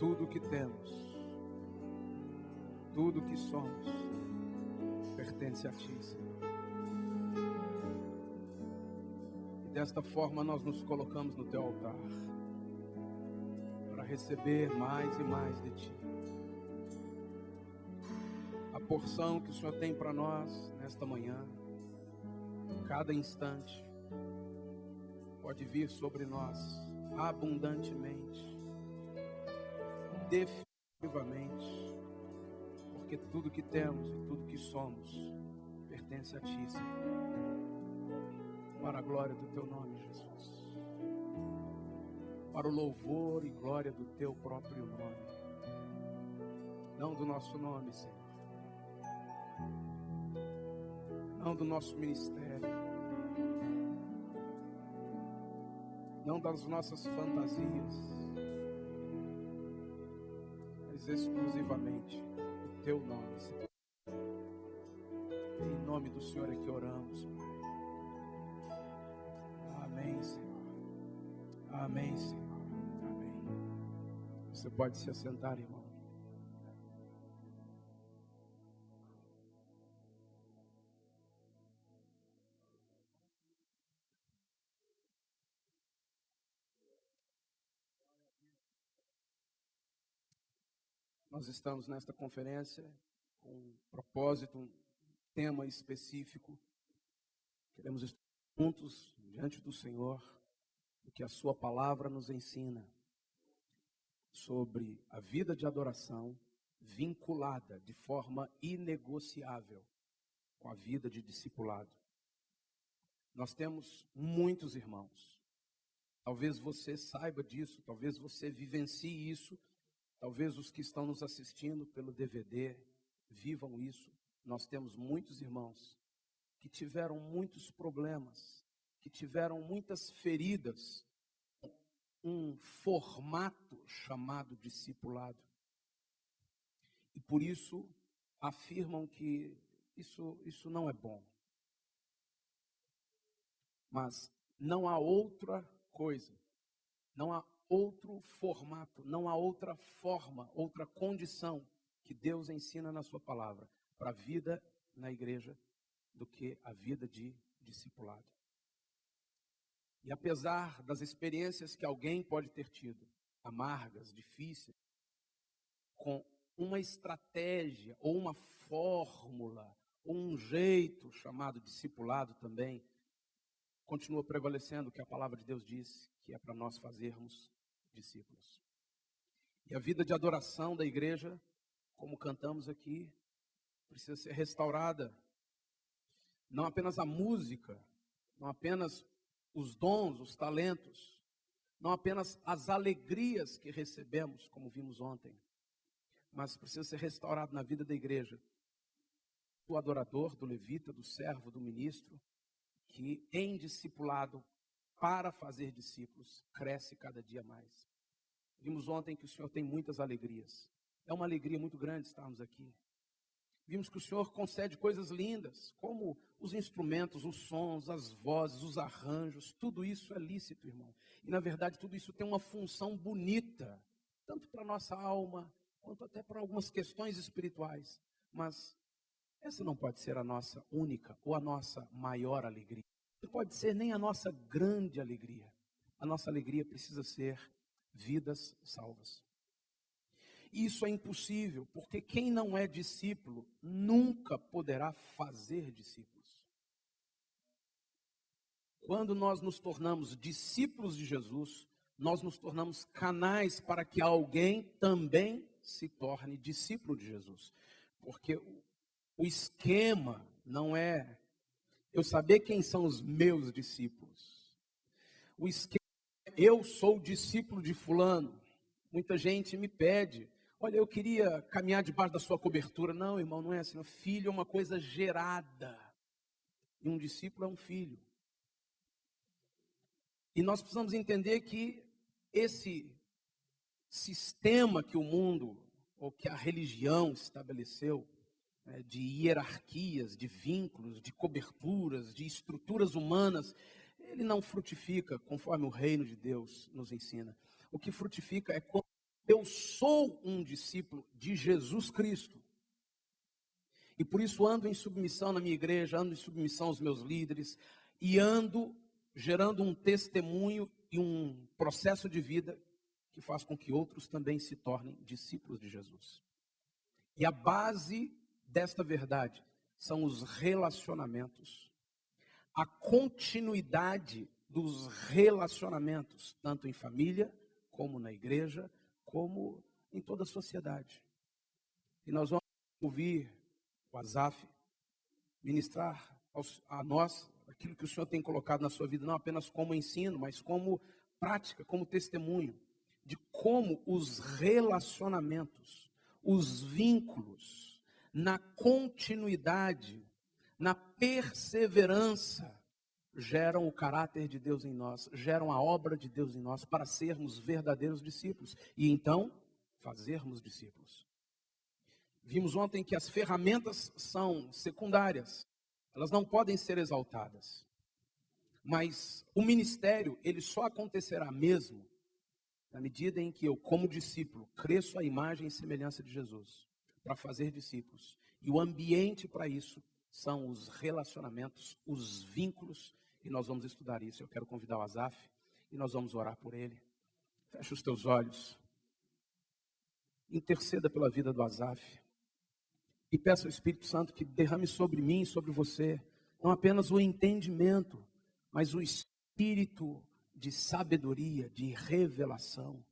tudo que temos, tudo que somos, pertence a Ti, Senhor. E desta forma nós nos colocamos no Teu altar, para receber mais e mais de Ti. A porção que o Senhor tem para nós nesta manhã, cada instante, pode vir sobre nós abundantemente, definitivamente, porque tudo que temos e tudo que somos pertence a Ti, Senhor. Para a glória do Teu nome, Jesus. Para o louvor e glória do Teu próprio nome. Não do nosso nome, Senhor. Não do nosso ministério. Não das nossas fantasias. Mas exclusivamente o Teu nome, Senhor. Em nome do Senhor é que oramos, Pai. Amém, Senhor. Amém, Senhor. Amém. Você pode se assentar, irmão. Nós estamos nesta conferência com um propósito, um tema específico. Queremos estar juntos diante do Senhor, o que a Sua palavra nos ensina sobre a vida de adoração vinculada de forma inegociável com a vida de discipulado. Nós temos muitos irmãos. Talvez você saiba disso, talvez você vivencie isso, talvez os que estão nos assistindo pelo DVD vivam isso. Nós temos muitos irmãos que tiveram muitos problemas, que tiveram muitas feridas, um formato chamado discipulado. E por isso afirmam que isso não é bom. Mas não há outra coisa, não há outro formato, não há outra forma, outra condição que Deus ensina na Sua palavra para a vida na igreja do que a vida de discipulado. E apesar das experiências que alguém pode ter tido, amargas, difíceis, com uma estratégia ou uma fórmula ou um jeito chamado discipulado também, continua prevalecendo o que a palavra de Deus diz, que é para nós fazermos discípulos. E a vida de adoração da igreja, como cantamos aqui, precisa ser restaurada. Não apenas a música, não apenas os dons, os talentos, não apenas as alegrias que recebemos, como vimos ontem, mas precisa ser restaurado na vida da igreja. Do adorador, do levita, do servo, do ministro, que em discipulado, para fazer discípulos, cresce cada dia mais. Vimos ontem que o Senhor tem muitas alegrias. É uma alegria muito grande estarmos aqui. Vimos que o Senhor concede coisas lindas, como os instrumentos, os sons, as vozes, os arranjos, tudo isso é lícito, irmão. E na verdade tudo isso tem uma função bonita, tanto para a nossa alma, quanto até para algumas questões espirituais. Mas essa não pode ser a nossa única ou a nossa maior alegria. Não pode ser nem a nossa grande alegria. A nossa alegria precisa ser vidas salvas. Isso é impossível, porque quem não é discípulo nunca poderá fazer discípulos. Quando nós nos tornamos discípulos de Jesus, nós nos tornamos canais para que alguém também se torne discípulo de Jesus. Porque o esquema não é eu saber quem são os meus discípulos. O esquema é eu sou discípulo de fulano. Muita gente me pede, olha, eu queria caminhar debaixo da sua cobertura. Não, irmão, não é assim. O filho é uma coisa gerada. E um discípulo é um filho. E nós precisamos entender que esse sistema que o mundo, ou que a religião estabeleceu, de hierarquias, de vínculos, de coberturas, de estruturas humanas, ele não frutifica conforme o reino de Deus nos ensina. O que frutifica é quando Eu sou um discípulo de Jesus Cristo. E por isso ando em submissão na minha igreja, ando em submissão aos meus líderes, e ando gerando um testemunho e um processo de vida que faz com que outros também se tornem discípulos de Jesus. E a base desta verdade são os relacionamentos. A continuidade dos relacionamentos, tanto em família, como na igreja, como em toda a sociedade. E nós vamos ouvir o Asaf ministrar a nós aquilo que o Senhor tem colocado na sua vida, não apenas como ensino, mas como prática, como testemunho, de como os relacionamentos, os vínculos, na continuidade, na perseverança, geram o caráter de Deus em nós, geram a obra de Deus em nós, para sermos verdadeiros discípulos, e então, fazermos discípulos. Vimos ontem que as ferramentas são secundárias, elas não podem ser exaltadas. Mas o ministério, ele só acontecerá mesmo na medida em que eu, como discípulo, cresço à imagem e semelhança de Jesus, para fazer discípulos. E o ambiente para isso são os relacionamentos, os vínculos, e nós vamos estudar isso. Eu quero convidar o Asaf e nós vamos orar por ele. Feche os teus olhos. Interceda pela vida do Asaf. E peça ao Espírito Santo que derrame sobre mim e sobre você, não apenas o entendimento, mas o espírito de sabedoria, de revelação.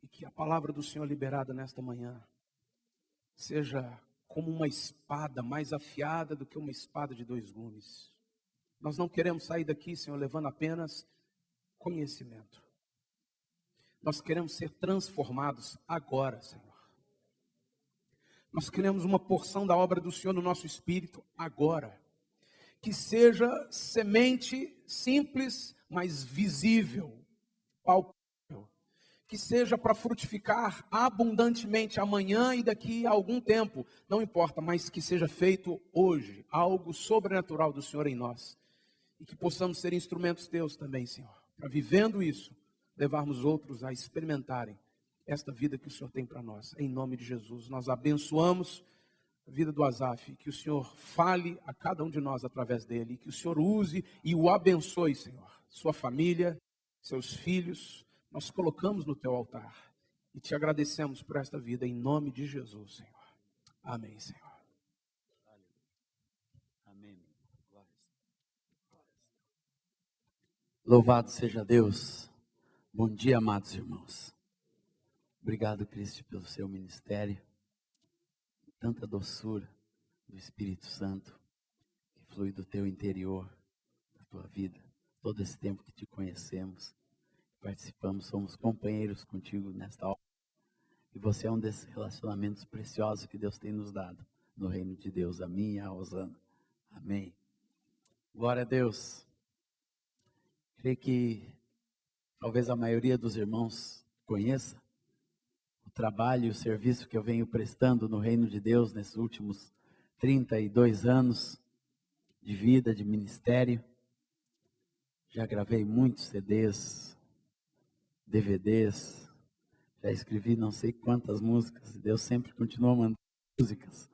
E que a palavra do Senhor liberada nesta manhã seja como uma espada mais afiada do que uma espada de 2 gumes. Nós não queremos sair daqui, Senhor, levando apenas conhecimento. Nós queremos ser transformados agora, Senhor. Nós queremos uma porção da obra do Senhor no nosso espírito agora. Que seja semente simples, mas visível, palpável. Que seja para frutificar abundantemente amanhã e daqui a algum tempo. Não importa, mas que seja feito hoje. Algo sobrenatural do Senhor em nós. E que possamos ser instrumentos teus também, Senhor. Para vivendo isso, levarmos outros a experimentarem esta vida que o Senhor tem para nós. Em nome de Jesus, nós abençoamos a vida do Asaf, que o Senhor fale a cada um de nós através dele, que o Senhor use e o abençoe, Senhor. Sua família, seus filhos, nós colocamos no teu altar e te agradecemos por esta vida, em nome de Jesus, Senhor. Amém, Senhor. Amém. Louvado seja Deus. Bom dia, amados irmãos. Obrigado, Cristo, pelo seu ministério. Tanta doçura do Espírito Santo que flui do teu interior, da tua vida. Todo esse tempo que te conhecemos, participamos, somos companheiros contigo nesta obra. E você é um desses relacionamentos preciosos que Deus tem nos dado no reino de Deus, a mim e a Rosana. Amém. Glória a Deus. Creio que talvez a maioria dos irmãos conheça o trabalho e o serviço que eu venho prestando no reino de Deus nesses últimos 32 anos de vida, de ministério. Já gravei muitos CDs, DVDs, já escrevi não sei quantas músicas, e Deus sempre continua mandando músicas,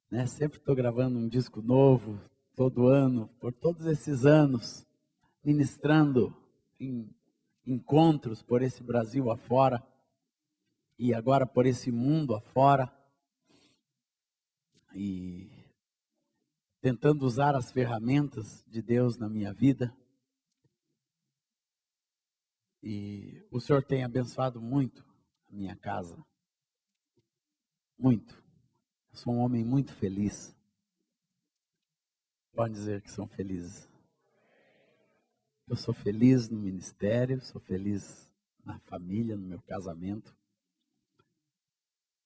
né? Sempre estou gravando um disco novo, todo ano, por todos esses anos, ministrando em encontros por esse Brasil afora, e agora por esse mundo afora, e tentando usar as ferramentas de Deus na minha vida. E o Senhor tem abençoado muito a minha casa. Muito. Eu sou um homem muito feliz. Pode dizer que são felizes. Eu sou feliz no ministério, sou feliz na família, no meu casamento.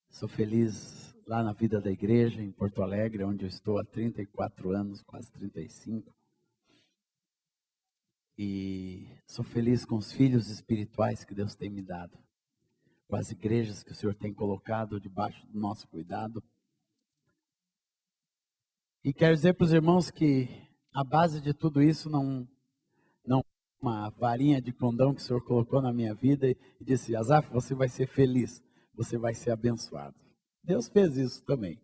Sou feliz lá na vida da igreja, em Porto Alegre, onde eu estou há 34 anos, quase 35. E sou feliz com os filhos espirituais que Deus tem me dado. Com as igrejas que o Senhor tem colocado debaixo do nosso cuidado. E quero dizer para os irmãos que a base de tudo isso não uma varinha de condão que o Senhor colocou na minha vida e disse: Asaf, você vai ser feliz, você vai ser abençoado. Deus fez isso também.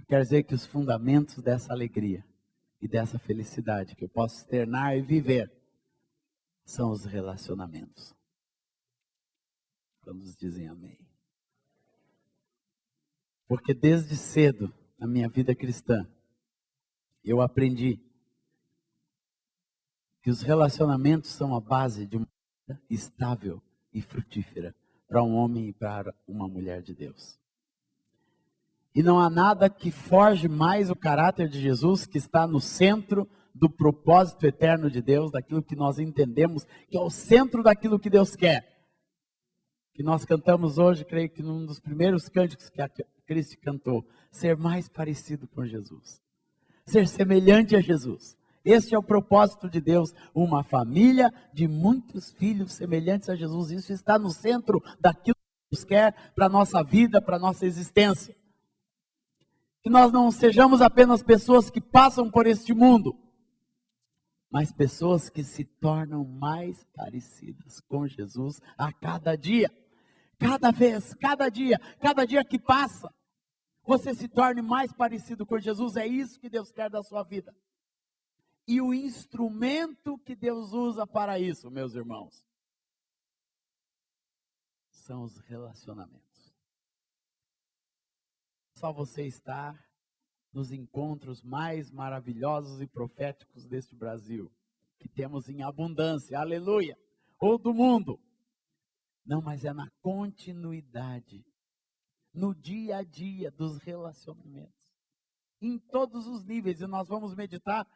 Quer dizer que os fundamentos dessa alegria e dessa felicidade que eu posso externar e viver são os relacionamentos. Vamos dizer amém. Porque desde cedo, na minha vida cristã, eu aprendi que os relacionamentos são a base de uma vida estável e frutífera para um homem e para uma mulher de Deus. E não há nada que forge mais o caráter de Jesus, que está no centro do propósito eterno de Deus, daquilo que nós entendemos, que é o centro daquilo que Deus quer. Que nós cantamos hoje, creio que num dos primeiros cânticos que a Cristi cantou, ser mais parecido com Jesus. Ser semelhante a Jesus. Este é o propósito de Deus, uma família de muitos filhos semelhantes a Jesus. Isso está no centro daquilo que Deus quer para a nossa vida, para a nossa existência. Que nós não sejamos apenas pessoas que passam por este mundo, mas pessoas que se tornam mais parecidas com Jesus a cada dia. Cada vez, cada dia que passa, você se torne mais parecido com Jesus. É isso que Deus quer da sua vida. E o instrumento que Deus usa para isso, meus irmãos, são os relacionamentos. Só você estar nos encontros mais maravilhosos e proféticos deste Brasil, que temos em abundância, aleluia, ou do mundo. Não, mas é na continuidade, no dia a dia dos relacionamentos, em todos os níveis. E nós vamos meditar,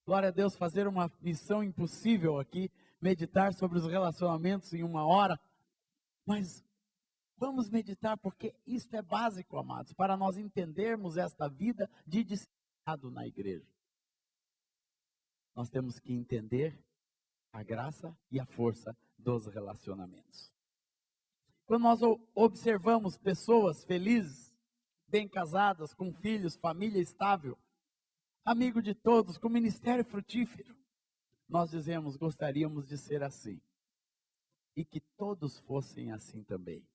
glória a Deus, fazer uma missão impossível aqui, meditar sobre os relacionamentos em 1 hora, mas vamos meditar porque isso é básico, amados, para nós entendermos esta vida de discipulado na igreja. Nós temos que entender a graça e a força dos relacionamentos. Quando nós observamos pessoas felizes, bem casadas, com filhos, família estável, amigo de todos, com ministério frutífero, nós dizemos, gostaríamos de ser assim. E que todos fossem assim também.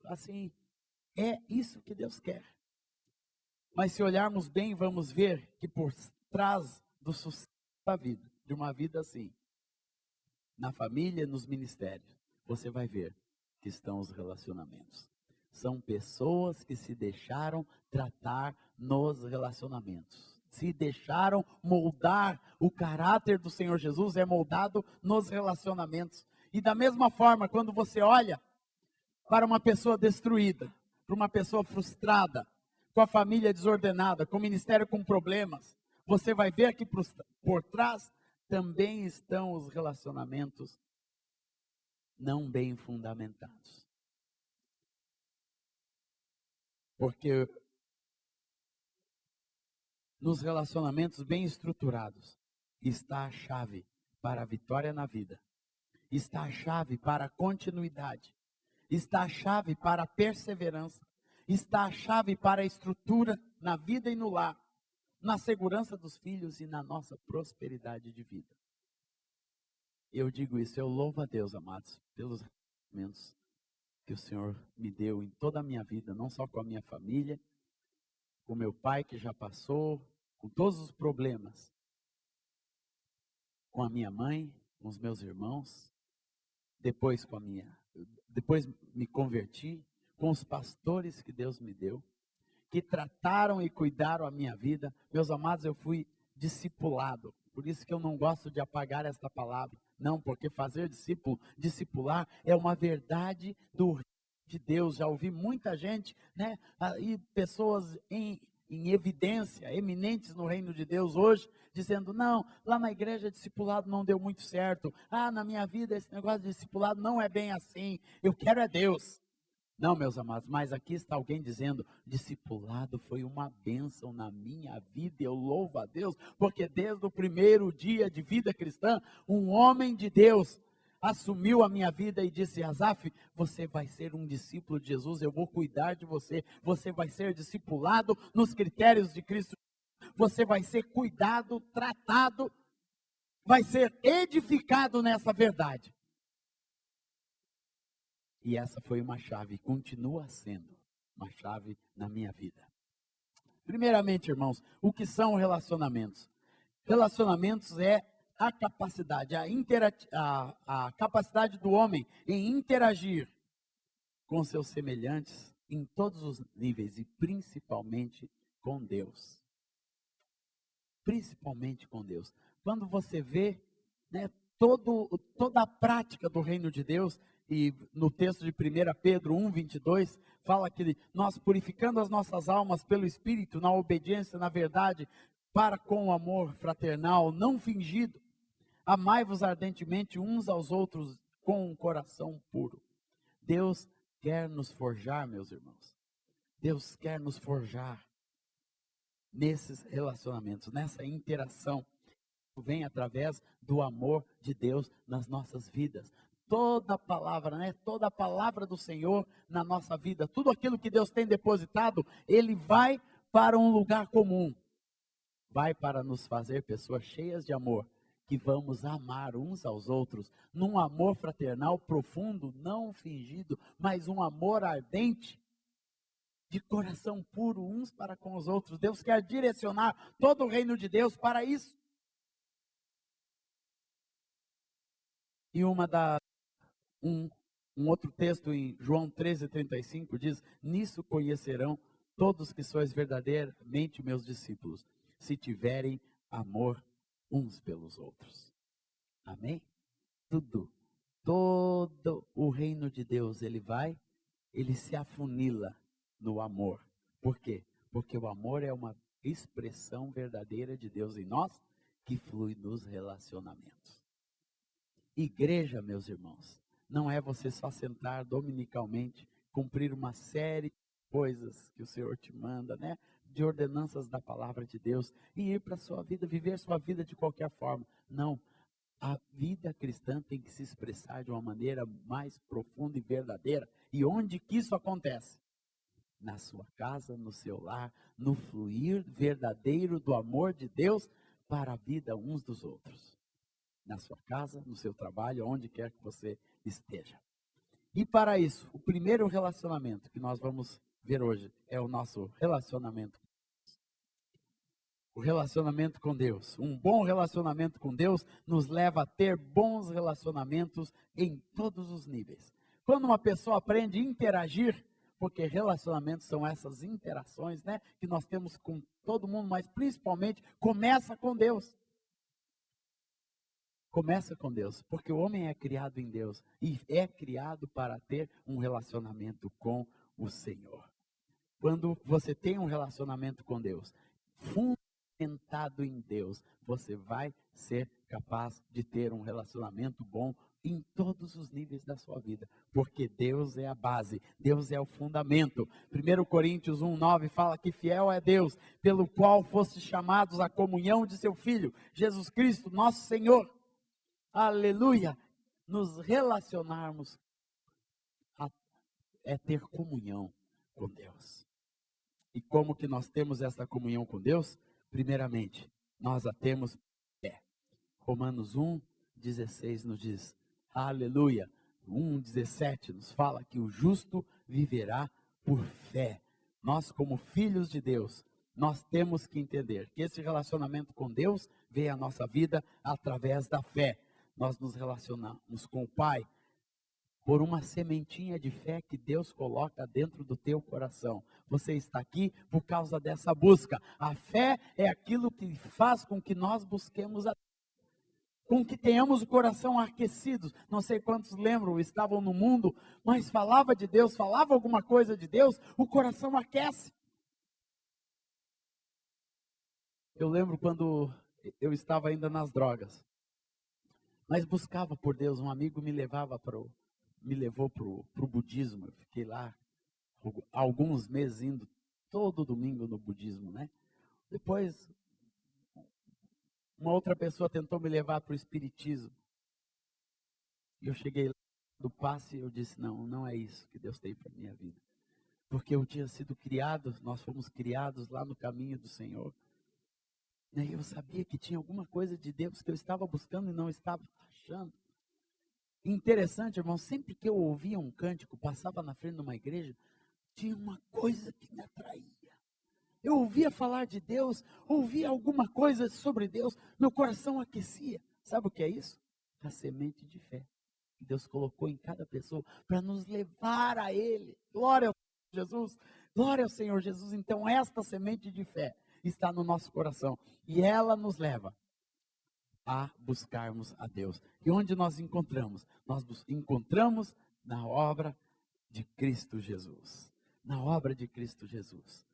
Assim, é isso que Deus quer. Mas se olharmos bem, vamos ver que por trás do sucesso da vida, de uma vida assim, na família, nos ministérios, você vai ver que estão os relacionamentos. São pessoas que se deixaram tratar nos relacionamentos. Se deixaram moldar. O caráter do Senhor Jesus é moldado nos relacionamentos. E da mesma forma, quando você olha para uma pessoa destruída, para uma pessoa frustrada, com a família desordenada, com o ministério com problemas, você vai ver que por trás também estão os relacionamentos não bem fundamentados. Porque nos relacionamentos bem estruturados está a chave para a vitória na vida, está a chave para a continuidade, está a chave para a perseverança, está a chave para a estrutura na vida e no lar, na segurança dos filhos e na nossa prosperidade de vida. Eu digo isso, eu louvo a Deus, amados, pelos relacionamentos que o Senhor me deu em toda a minha vida, não só com a minha família, com meu pai que já passou, com todos os problemas, com a minha mãe, com os meus irmãos, depois me converti, com os pastores que Deus me deu, que trataram e cuidaram a minha vida. Meus amados, eu fui discipulado, por isso que eu não gosto de apagar esta palavra. Não, porque fazer discipular é uma verdade de Deus. Já ouvi muita gente, né, e pessoas em evidência, eminentes no reino de Deus hoje, dizendo, não, lá na igreja discipulado não deu muito certo. Na minha vida esse negócio de discipulado não é bem assim, eu quero é Deus. Não, meus amados, mas aqui está alguém dizendo, discipulado foi uma bênção na minha vida, eu louvo a Deus, porque desde o primeiro dia de vida cristã, um homem de Deus assumiu a minha vida e disse, Asaf, você vai ser um discípulo de Jesus, eu vou cuidar de você, você vai ser discipulado nos critérios de Cristo, você vai ser cuidado, tratado, vai ser edificado nessa verdade. E essa foi uma chave, continua sendo uma chave na minha vida. Primeiramente, irmãos, o que são relacionamentos? Relacionamentos é a capacidade, a capacidade do homem em interagir com seus semelhantes em todos os níveis e principalmente com Deus. Principalmente com Deus. Quando você vê, né, toda a prática do reino de Deus, e no texto de 1 Pedro 1:22, fala que nós purificando as nossas almas pelo Espírito, na obediência, na verdade, para com o amor fraternal, não fingido, amai-vos ardentemente uns aos outros com um coração puro. Deus quer nos forjar, meus irmãos. Deus quer nos forjar nesses relacionamentos, nessa interação. Vem através do amor de Deus nas nossas vidas. Toda a palavra, né? Toda a palavra do Senhor na nossa vida, tudo aquilo que Deus tem depositado, ele vai para um lugar comum. Vai para nos fazer pessoas cheias de amor, que vamos amar uns aos outros, num amor fraternal profundo, não fingido, mas um amor ardente, de coração puro uns para com os outros. Deus quer direcionar todo o reino de Deus para isso. E um outro texto em João 13:35 diz: nisso conhecerão todos que sois verdadeiramente meus discípulos, se tiverem amor uns pelos outros. Amém? Todo o reino de Deus, ele se afunila no amor. Por quê? Porque o amor é uma expressão verdadeira de Deus em nós, que flui nos relacionamentos. Igreja, meus irmãos, não é você só sentar dominicalmente, cumprir uma série de coisas que o Senhor te manda, né? De ordenanças da palavra de Deus, e ir para a sua vida, viver sua vida de qualquer forma. Não. A vida cristã tem que se expressar de uma maneira mais profunda e verdadeira. E onde que isso acontece? Na sua casa, no seu lar, no fluir verdadeiro do amor de Deus para a vida uns dos outros. Na sua casa, no seu trabalho, onde quer que você esteja. E para isso, o primeiro relacionamento que nós vamos ver hoje é o nosso relacionamento. O relacionamento com Deus. Um bom relacionamento com Deus nos leva a ter bons relacionamentos em todos os níveis. Quando uma pessoa aprende a interagir, porque relacionamentos são essas interações, né, que nós temos com todo mundo, mas principalmente começa com Deus. Começa com Deus, porque o homem é criado em Deus e é criado para ter um relacionamento com o Senhor. Quando você tem um relacionamento com Deus, fundamentado em Deus, você vai ser capaz de ter um relacionamento bom em todos os níveis da sua vida, porque Deus é a base, Deus é o fundamento. 1 Coríntios 1:9 fala que fiel é Deus, pelo qual fostes chamados à comunhão de seu Filho, Jesus Cristo, nosso Senhor. Aleluia! Nos relacionarmos é ter comunhão com Deus. E como que nós temos essa comunhão com Deus? Primeiramente, nós a temos fé. Romanos 1:16 nos diz, aleluia. 1:17 nos fala que o justo viverá por fé. Nós, como filhos de Deus, nós temos que entender que esse relacionamento com Deus vem à nossa vida através da fé. Nós nos relacionamos com o Pai por uma sementinha de fé que Deus coloca dentro do teu coração. Você está aqui por causa dessa busca. A fé é aquilo que faz com que nós busquemos com que tenhamos o coração aquecido. Não sei quantos lembram, estavam no mundo, mas falava de Deus, falava alguma coisa de Deus, o coração aquece. Eu lembro quando eu estava ainda nas drogas, mas buscava por Deus. Um amigo me levou para o budismo. Eu fiquei lá alguns meses indo todo domingo no budismo, né? Depois, uma outra pessoa tentou me levar para o espiritismo. E eu cheguei lá do passe e eu disse, não é isso que Deus tem para a minha vida. Porque eu tinha sido criado, nós fomos criados lá no caminho do Senhor. Eu sabia que tinha alguma coisa de Deus que eu estava buscando e não estava achando. Interessante, irmão, sempre que eu ouvia um cântico, passava na frente de uma igreja, tinha uma coisa que me atraía. Eu ouvia falar de Deus, ouvia alguma coisa sobre Deus, meu coração aquecia. Sabe o que é isso? A semente de fé que Deus colocou em cada pessoa para nos levar a Ele. Glória ao Senhor Jesus, glória ao Senhor Jesus. Então esta semente de fé está no nosso coração e ela nos leva a buscarmos a Deus. E onde nós encontramos? Nós encontramos na obra de Cristo Jesus. Na obra de Cristo Jesus.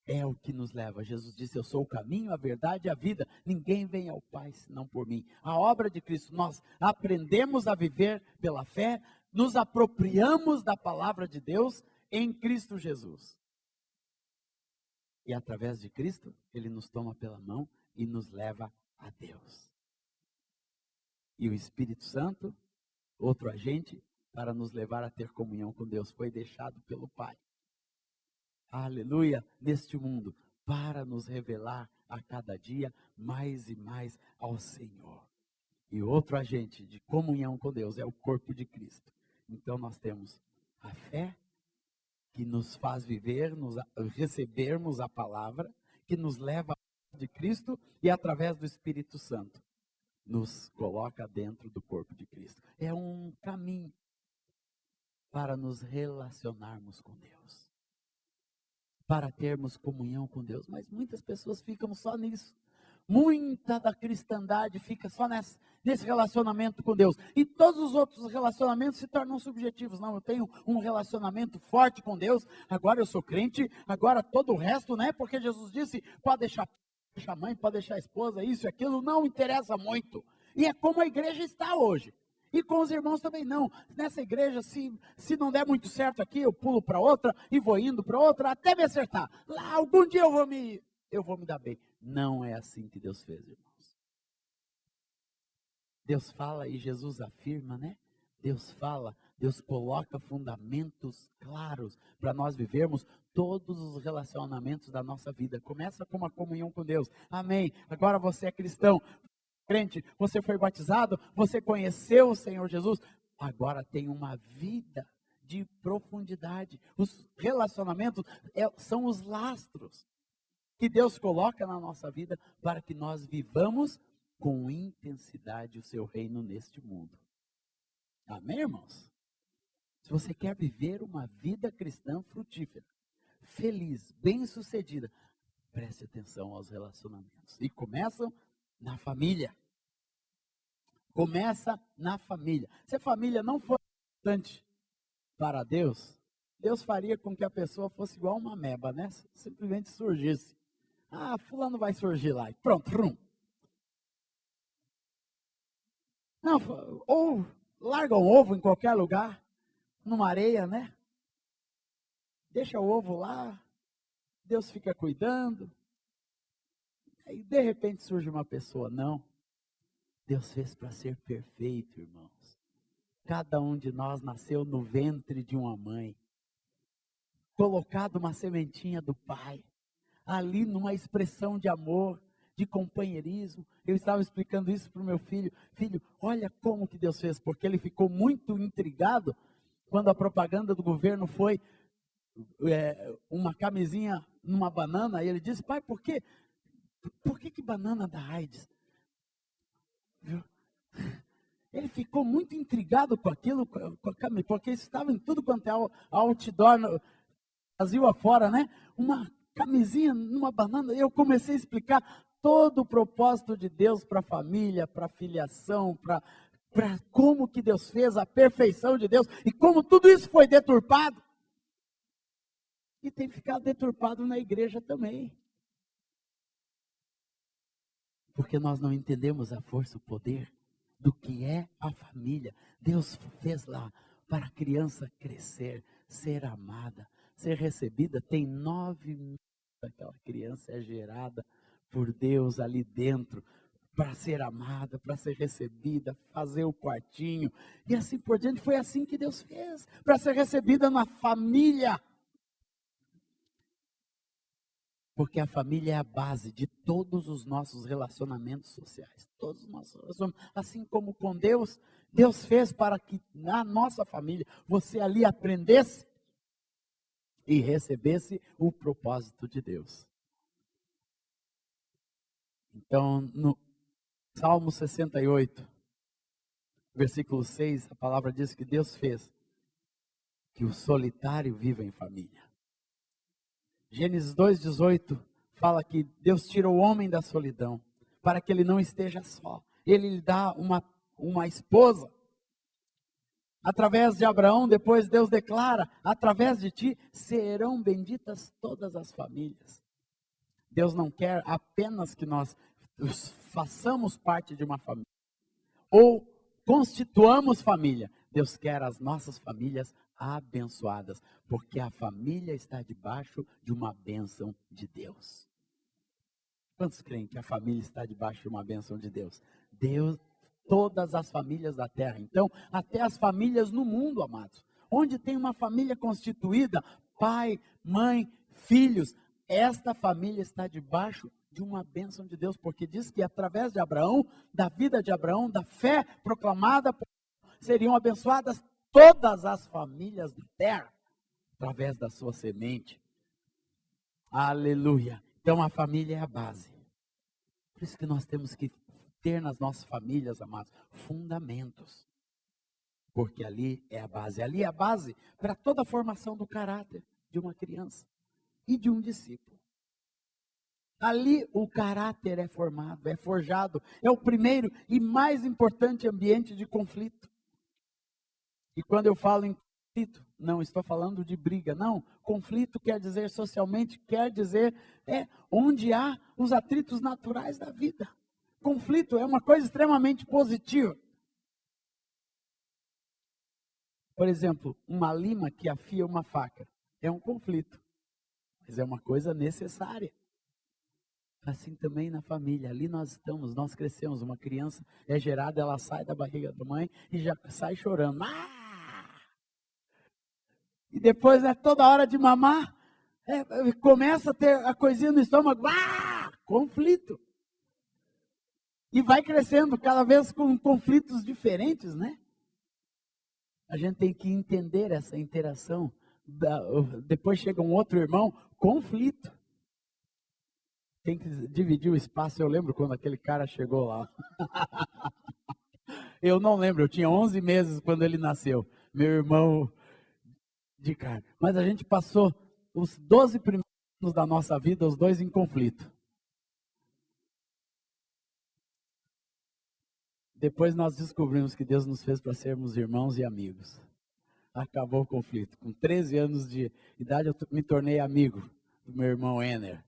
É o que nos leva. Jesus disse, eu sou o caminho, a verdade e a vida. Ninguém vem ao Pai senão por mim. A obra de Cristo, nós aprendemos a viver pela fé, nos apropriamos da palavra de Deus em Cristo Jesus. E através de Cristo, Ele nos toma pela mão e nos leva a Deus. E o Espírito Santo, outro agente, para nos levar a ter comunhão com Deus, foi deixado pelo Pai. Aleluia, neste mundo, para nos revelar a cada dia mais e mais ao Senhor. E outro agente de comunhão com Deus é o corpo de Cristo. Então nós temos a fé, que nos faz viver, recebermos a palavra, que nos leva a de Cristo e através do Espírito Santo, nos coloca dentro do corpo de Cristo. É um caminho para nos relacionarmos com Deus. Para termos comunhão com Deus, mas muitas pessoas ficam só nisso. Muita da cristandade fica só nesse relacionamento com Deus. E todos os outros relacionamentos se tornam subjetivos. Não, eu tenho um relacionamento forte com Deus, agora eu sou crente, agora todo o resto, né? Porque Jesus disse, pode deixar a mãe, pode deixar a esposa, isso e aquilo, não interessa muito. E é como a igreja está hoje. E com os irmãos também não. Nessa igreja, se não der muito certo aqui, eu pulo para outra e vou indo para outra até me acertar. Lá, algum dia eu vou me dar bem. Não é assim que Deus fez, irmãos. Deus fala e Jesus afirma, né? Deus fala, Deus coloca fundamentos claros para nós vivermos todos os relacionamentos da nossa vida. Começa com uma comunhão com Deus. Amém. Agora você é cristão. Crente, você foi batizado, você conheceu o Senhor Jesus, agora tem uma vida de profundidade. Os relacionamentos são os lastros que Deus coloca na nossa vida para que nós vivamos com intensidade o seu reino neste mundo. Amém, irmãos? Se você quer viver uma vida cristã frutífera, feliz, bem-sucedida, preste atenção aos relacionamentos. E começam na família. Começa na família. Se a família não for importante para Deus, Deus faria com que a pessoa fosse igual uma ameba, né? Simplesmente surgisse. Ah, fulano vai surgir lá. E pronto, rum. Não, ou larga um ovo em qualquer lugar, numa areia, né? Deixa o ovo lá, Deus fica cuidando. Aí de repente surge uma pessoa. Não. Deus fez para ser perfeito, irmãos. Cada um de nós nasceu no ventre de uma mãe. Colocado uma sementinha do Pai. Ali numa expressão de amor, de companheirismo. Eu estava explicando isso para o meu filho. Filho, olha como que Deus fez. Porque ele ficou muito intrigado quando a propaganda do governo foi uma camisinha numa banana. E ele disse, pai, por quê? Por que banana dá AIDS? Viu? Ele ficou muito intrigado com aquilo, porque isso estava em tudo quanto é outdoor, no Brasil afora, né? Uma camisinha numa banana. Eu comecei a explicar todo o propósito de Deus para a família, para a filiação, para como que Deus fez, a perfeição de Deus, e como tudo isso foi deturpado. E tem ficado deturpado na igreja também. Porque nós não entendemos a força, o poder do que é a família. Deus fez lá para a criança crescer, ser amada, ser recebida. Tem 9 meses aquela criança é gerada por Deus ali dentro, para ser amada, para ser recebida, fazer o quartinho, e assim por diante. Foi assim que Deus fez, para ser recebida na família. Porque a família é a base de todos os nossos relacionamentos sociais. Todos os nossos relacionamentos. Assim como com Deus, Deus fez para que na nossa família você ali aprendesse e recebesse o propósito de Deus. Então, no Salmo 68, versículo 6, a palavra diz que Deus fez que o solitário viva em família. Gênesis 2,18 fala que Deus tira o homem da solidão, para que ele não esteja só. Ele lhe dá uma esposa. Através de Abraão, depois Deus declara, através de ti serão benditas todas as famílias. Deus não quer apenas que nós façamos parte de uma família, ou constituamos família. Deus quer as nossas famílias abençoadas, porque a família está debaixo de uma bênção de Deus. Quantos creem que a família está debaixo de uma bênção de Deus? Deus, todas as famílias da terra. Então, até as famílias no mundo, amados. Onde tem uma família constituída, pai, mãe, filhos, esta família está debaixo de uma bênção de Deus, porque diz que através de Abraão, da vida de Abraão, da fé proclamada, seriam abençoadas todas as famílias da terra, através da sua semente. Aleluia. Então a família é a base. Por isso que nós temos que ter nas nossas famílias, amados, fundamentos. Porque ali é a base. Ali é a base para toda a formação do caráter de uma criança e de um discípulo. Ali o caráter é formado, é forjado. É o primeiro e mais importante ambiente de conflito. E quando eu falo em conflito, não estou falando de briga, não. Conflito quer dizer socialmente, quer dizer onde há os atritos naturais da vida. Conflito é uma coisa extremamente positiva. Por exemplo, uma lima que afia uma faca é um conflito, mas é uma coisa necessária. Assim também na família, ali nós estamos, nós crescemos, uma criança é gerada, ela sai da barriga da mãe e já sai chorando. E depois toda hora de mamar, começa a ter a coisinha no estômago, conflito. E vai crescendo cada vez com conflitos diferentes, né? A gente tem que entender essa interação. Depois chega um outro irmão, conflito. Tem que dividir o espaço. Eu lembro quando aquele cara chegou lá. Eu não lembro, eu tinha 11 meses quando ele nasceu. Meu irmão de carne. Mas a gente passou os 12 primeiros anos da nossa vida, os dois em conflito. Depois nós descobrimos que Deus nos fez para sermos irmãos e amigos. Acabou o conflito. Com 13 anos de idade eu me tornei amigo do meu irmão Ener.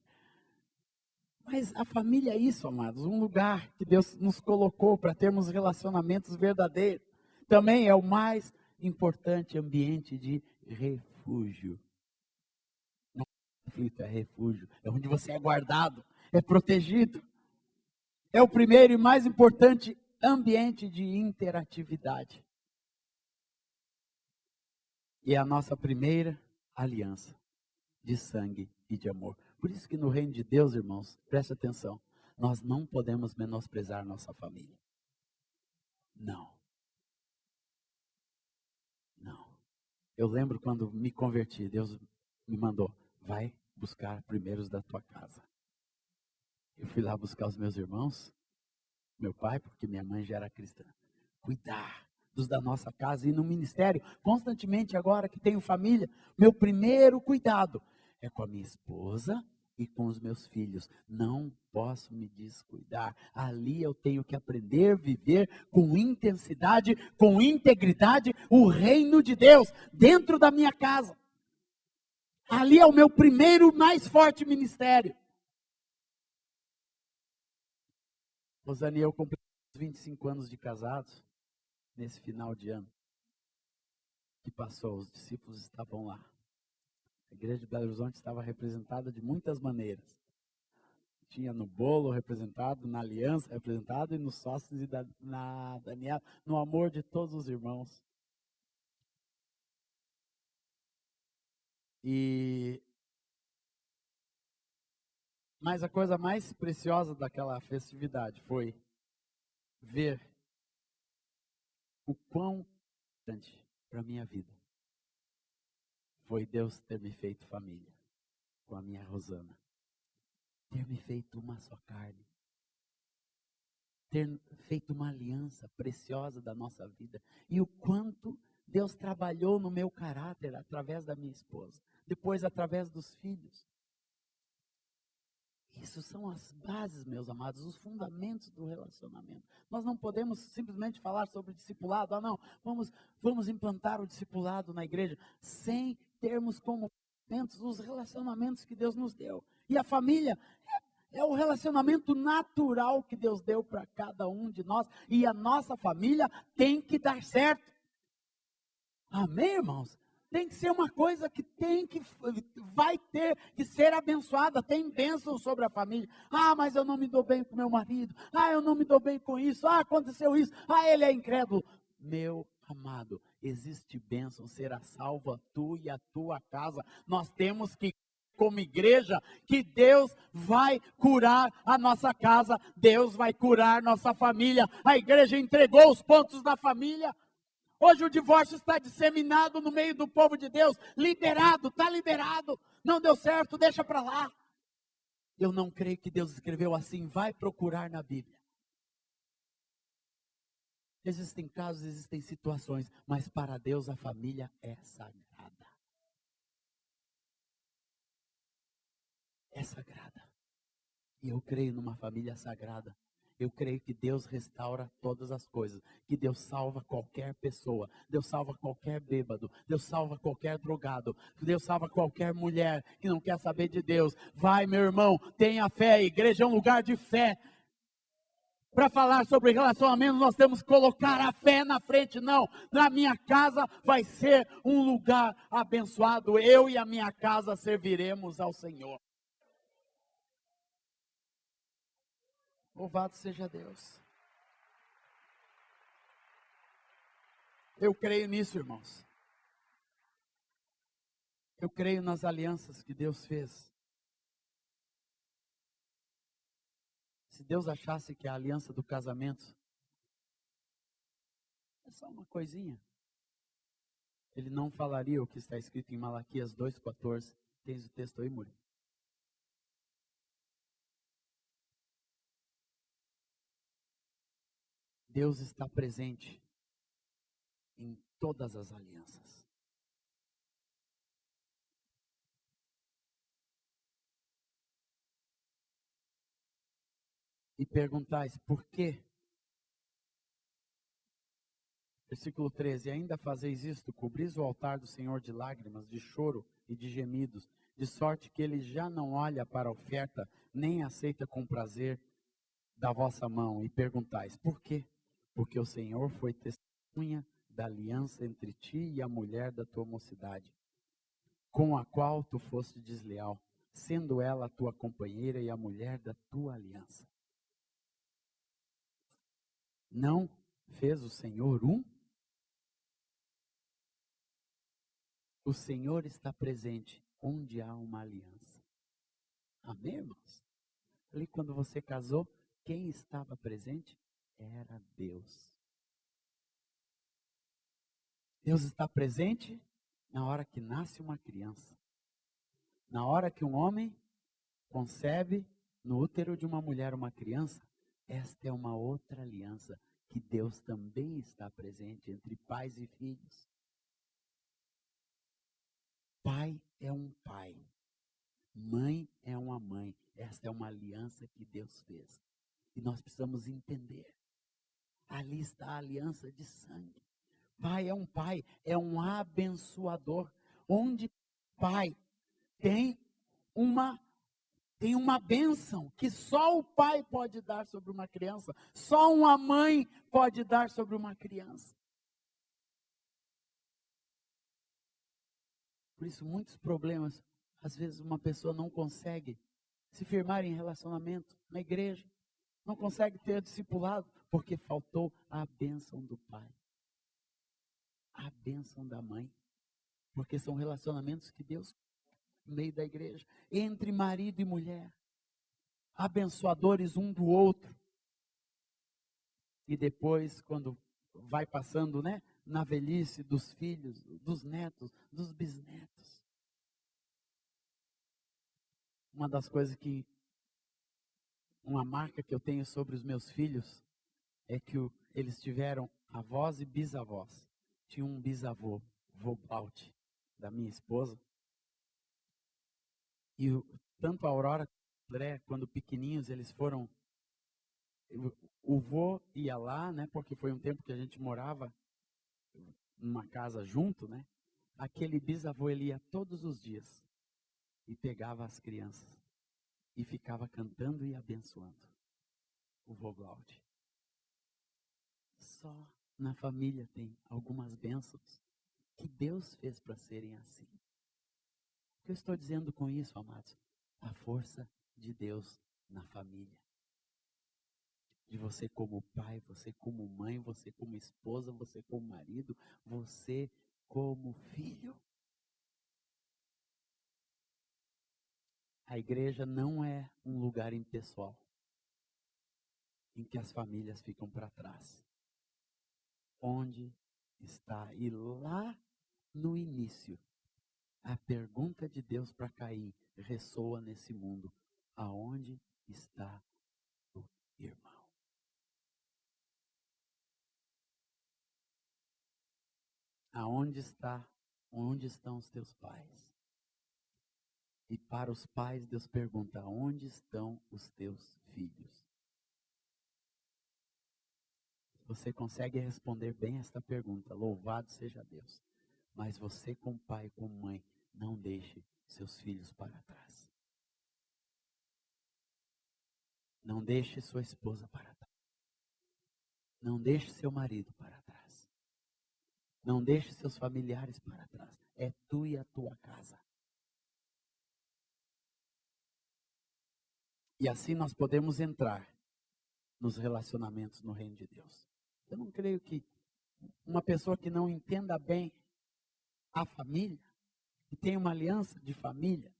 Mas a família é isso, amados, um lugar que Deus nos colocou para termos relacionamentos verdadeiros. Também é o mais importante ambiente de refúgio. Não é conflito, é refúgio. É onde você é guardado, é protegido. É o primeiro e mais importante ambiente de interatividade. E é a nossa primeira aliança de sangue e de amor. Por isso que no reino de Deus, irmãos, preste atenção, nós não podemos menosprezar nossa família. Não. Não. Eu lembro quando me converti, Deus me mandou, vai buscar primeiros da tua casa. Eu fui lá buscar os meus irmãos, meu pai, porque minha mãe já era cristã. Cuidar dos da nossa casa e no ministério, constantemente agora que tenho família, meu primeiro cuidado é com a minha esposa e com os meus filhos. Não posso me descuidar. Ali eu tenho que aprender a viver com intensidade, com integridade, o reino de Deus dentro da minha casa. Ali é o meu primeiro mais forte ministério. Rosane e eu completamos 25 anos de casados nesse final de ano que passou. Os discípulos estavam lá. A igreja de Belo Horizonte estava representada de muitas maneiras. Tinha no bolo representado, na aliança representado e nos sócios e na Daniela, no amor de todos os irmãos. E Mas a coisa mais preciosa daquela festividade foi ver o quão importante para a minha vida foi Deus ter me feito família com a minha Rosana. Ter me feito uma só carne. Ter feito uma aliança preciosa da nossa vida. E o quanto Deus trabalhou no meu caráter através da minha esposa. Depois através dos filhos. Isso são as bases, meus amados, os fundamentos do relacionamento. Nós não podemos simplesmente falar sobre discipulado. Ah, não, vamos implantar o discipulado na igreja sem termos como fundamentos os relacionamentos que Deus nos deu. E a família é o relacionamento natural que Deus deu para cada um de nós. E a nossa família tem que dar certo. Amém, irmãos? Tem que ser uma coisa que vai ter que ser abençoada. Tem bênção sobre a família. Ah, mas eu não me dou bem com meu marido. Ah, eu não me dou bem com isso. Ah, aconteceu isso. Ah, ele é incrédulo. Meu amado, existe bênção. Será salva tu e a tua casa. Nós temos que, como igreja, que Deus vai curar a nossa casa. Deus vai curar nossa família. A igreja entregou os pontos da família. Hoje o divórcio está disseminado no meio do povo de Deus, liberado, está liberado, não deu certo, deixa para lá. Eu não creio que Deus escreveu assim, vai procurar na Bíblia. Existem casos, existem situações, mas para Deus a família é sagrada. É sagrada. E eu creio numa família sagrada. Eu creio que Deus restaura todas as coisas, que Deus salva qualquer pessoa, Deus salva qualquer bêbado, Deus salva qualquer drogado, Deus salva qualquer mulher que não quer saber de Deus. Vai, meu irmão, tenha fé, a igreja é um lugar de fé. Para falar sobre relacionamento, nós temos que colocar a fé na frente. Não, na minha casa vai ser um lugar abençoado, eu e a minha casa serviremos ao Senhor. Louvado seja Deus. Eu creio nisso, irmãos. Eu creio nas alianças que Deus fez. Se Deus achasse que a aliança do casamento é só uma coisinha, Ele não falaria o que está escrito em Malaquias 2,14. Tens o texto aí, Muri? Deus está presente em todas as alianças. E perguntais, por quê? Versículo 13, ainda fazeis isto, cobris o altar do Senhor de lágrimas, de choro e de gemidos, de sorte que Ele já não olha para a oferta, nem aceita com prazer da vossa mão. E perguntais, por quê? Porque o Senhor foi testemunha da aliança entre ti e a mulher da tua mocidade, com a qual tu foste desleal, sendo ela a tua companheira e a mulher da tua aliança. Não fez o Senhor um? O Senhor está presente onde há uma aliança. Amém, irmãos? Ali quando você casou, quem estava presente era Deus. Deus está presente na hora que nasce uma criança. Na hora que um homem concebe no útero de uma mulher uma criança, esta é uma outra aliança que Deus também está presente entre pais e filhos. Pai é um pai, mãe é uma mãe. Esta é uma aliança que Deus fez. E nós precisamos entender. Ali está a aliança de sangue. Pai, é um abençoador. Onde pai tem uma bênção que só o pai pode dar sobre uma criança, só uma mãe pode dar sobre uma criança. Por isso, muitos problemas, às vezes uma pessoa não consegue se firmar em relacionamento na igreja, não consegue ter discipulado, porque faltou a bênção do pai, a bênção da mãe, porque são relacionamentos que Deus, no meio da igreja, entre marido e mulher. abençoadores um do outro. E depois, quando vai passando, né, na velhice dos filhos, dos netos, dos bisnetos. Uma das coisas uma marca que eu tenho sobre os meus filhos é que eles tiveram avós e bisavós. Tinha um bisavô, vô Blaut, da minha esposa. E tanto a Aurora quanto o André, quando pequenininhos, eles foram... O vô ia lá, né, porque foi um tempo que a gente morava numa casa junto, né? Aquele bisavô, ele ia todos os dias e pegava as crianças e ficava cantando e abençoando o vô Blaut. Só na família tem algumas bênçãos que Deus fez para serem assim. O que eu estou dizendo com isso, amados? A força de Deus na família. De você como pai, você como mãe, você como esposa, você como marido, você como filho. A igreja não é um lugar impessoal, em que as famílias ficam para trás. Onde está? E lá no início, a pergunta de Deus para Caim ressoa nesse mundo. Aonde está o irmão? Aonde está? Onde estão os teus pais? E para os pais, Deus pergunta: onde estão os teus filhos? Você consegue responder bem esta pergunta, louvado seja Deus. Mas você, como pai, como mãe, não deixe seus filhos para trás. Não deixe sua esposa para trás. Não deixe seu marido para trás. Não deixe seus familiares para trás. É tu e a tua casa. E assim nós podemos entrar nos relacionamentos no reino de Deus. Eu não creio que uma pessoa que não entenda bem a família, e tem uma aliança de família,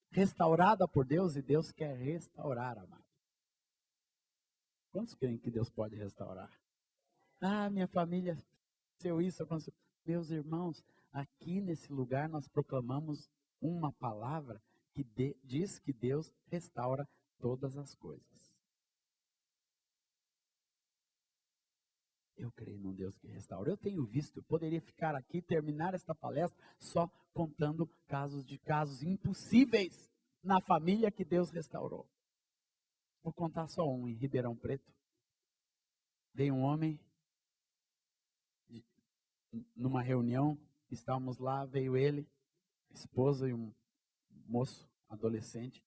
restaurada por Deus, e Deus quer restaurar, amado. Quantos creem que Deus pode restaurar? Ah, minha família aconteceu isso, aconteceu. Meus irmãos, aqui nesse lugar nós proclamamos uma palavra que diz que Deus restaura todas as coisas. Eu creio num Deus que restaura. Eu tenho visto, eu poderia ficar aqui, terminar esta palestra só contando casos impossíveis na família que Deus restaurou. Vou contar só um, em Ribeirão Preto. Veio um homem, numa reunião, estávamos lá, veio ele, esposa e um moço, adolescente,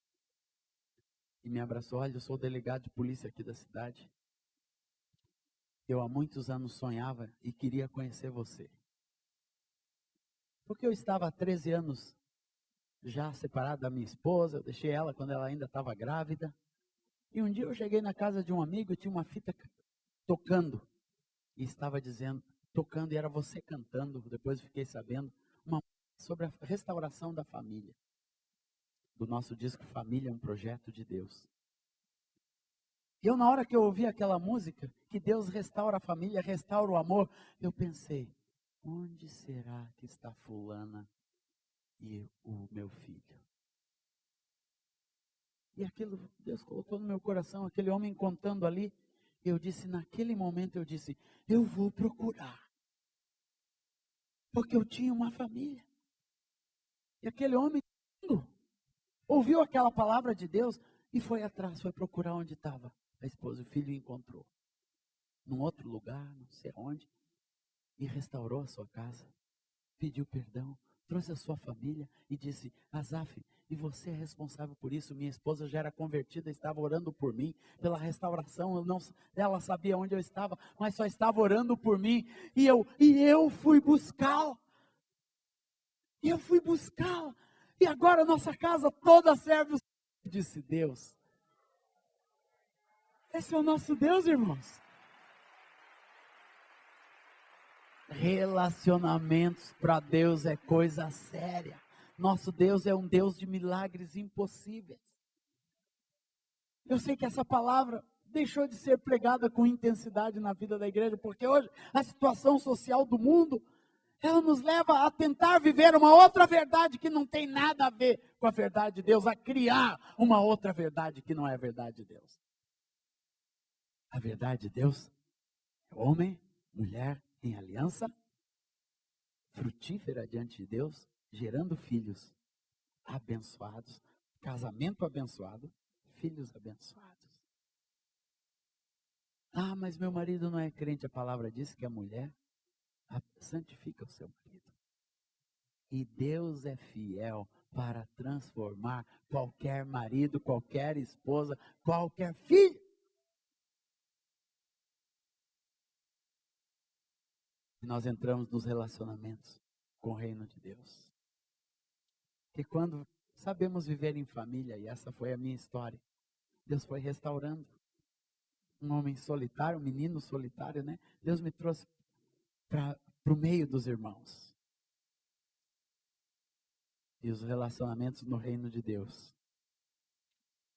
e me abraçou. Olha, eu sou o delegado de polícia aqui da cidade. Eu há muitos anos sonhava e queria conhecer você. Porque eu estava há 13 anos já separado da minha esposa, eu deixei ela quando ela ainda estava grávida. E um dia eu cheguei na casa de um amigo e tinha uma fita tocando. E estava dizendo, tocando, e era você cantando, depois eu fiquei sabendo, sobre a restauração da família. Do nosso disco Família é um Projeto de Deus. E eu, na hora que eu ouvi aquela música, que Deus restaura a família, restaura o amor, eu pensei, onde será que está fulana e o meu filho? E aquilo, Deus colocou no meu coração, aquele homem contando ali, eu disse, naquele momento eu disse, eu vou procurar. Porque eu tinha uma família. E aquele homem ouviu aquela palavra de Deus e foi atrás, foi procurar onde estava a esposa. O filho encontrou. Num outro lugar, não sei onde. E restaurou a sua casa. Pediu perdão. Trouxe a sua família e disse, Azaf, e você é responsável por isso. Minha esposa já era convertida, estava orando por mim, pela restauração. Ela sabia onde eu estava, mas só estava orando por mim. E eu fui buscá-la. E agora nossa casa toda serve o Senhor, disse Deus. Esse é o nosso Deus, irmãos. Relacionamentos para Deus é coisa séria. Nosso Deus é um Deus de milagres impossíveis. Eu sei que essa palavra deixou de ser pregada com intensidade na vida da igreja, porque hoje a situação social do mundo, ela nos leva a tentar viver uma outra verdade que não tem nada a ver com a verdade de Deus, a criar uma outra verdade que não é a verdade de Deus. A verdade de Deus é homem, mulher em aliança, frutífera diante de Deus, gerando filhos abençoados, casamento abençoado, filhos abençoados. Ah, mas meu marido não é crente, a palavra diz que a mulher santifica o seu marido. E Deus é fiel para transformar qualquer marido, qualquer esposa, qualquer filho. E nós entramos nos relacionamentos com o reino de Deus. Que quando sabemos viver em família, e essa foi a minha história, Deus foi restaurando. Um homem solitário, um menino solitário, né? Deus me trouxe para o meio dos irmãos. E os relacionamentos no reino de Deus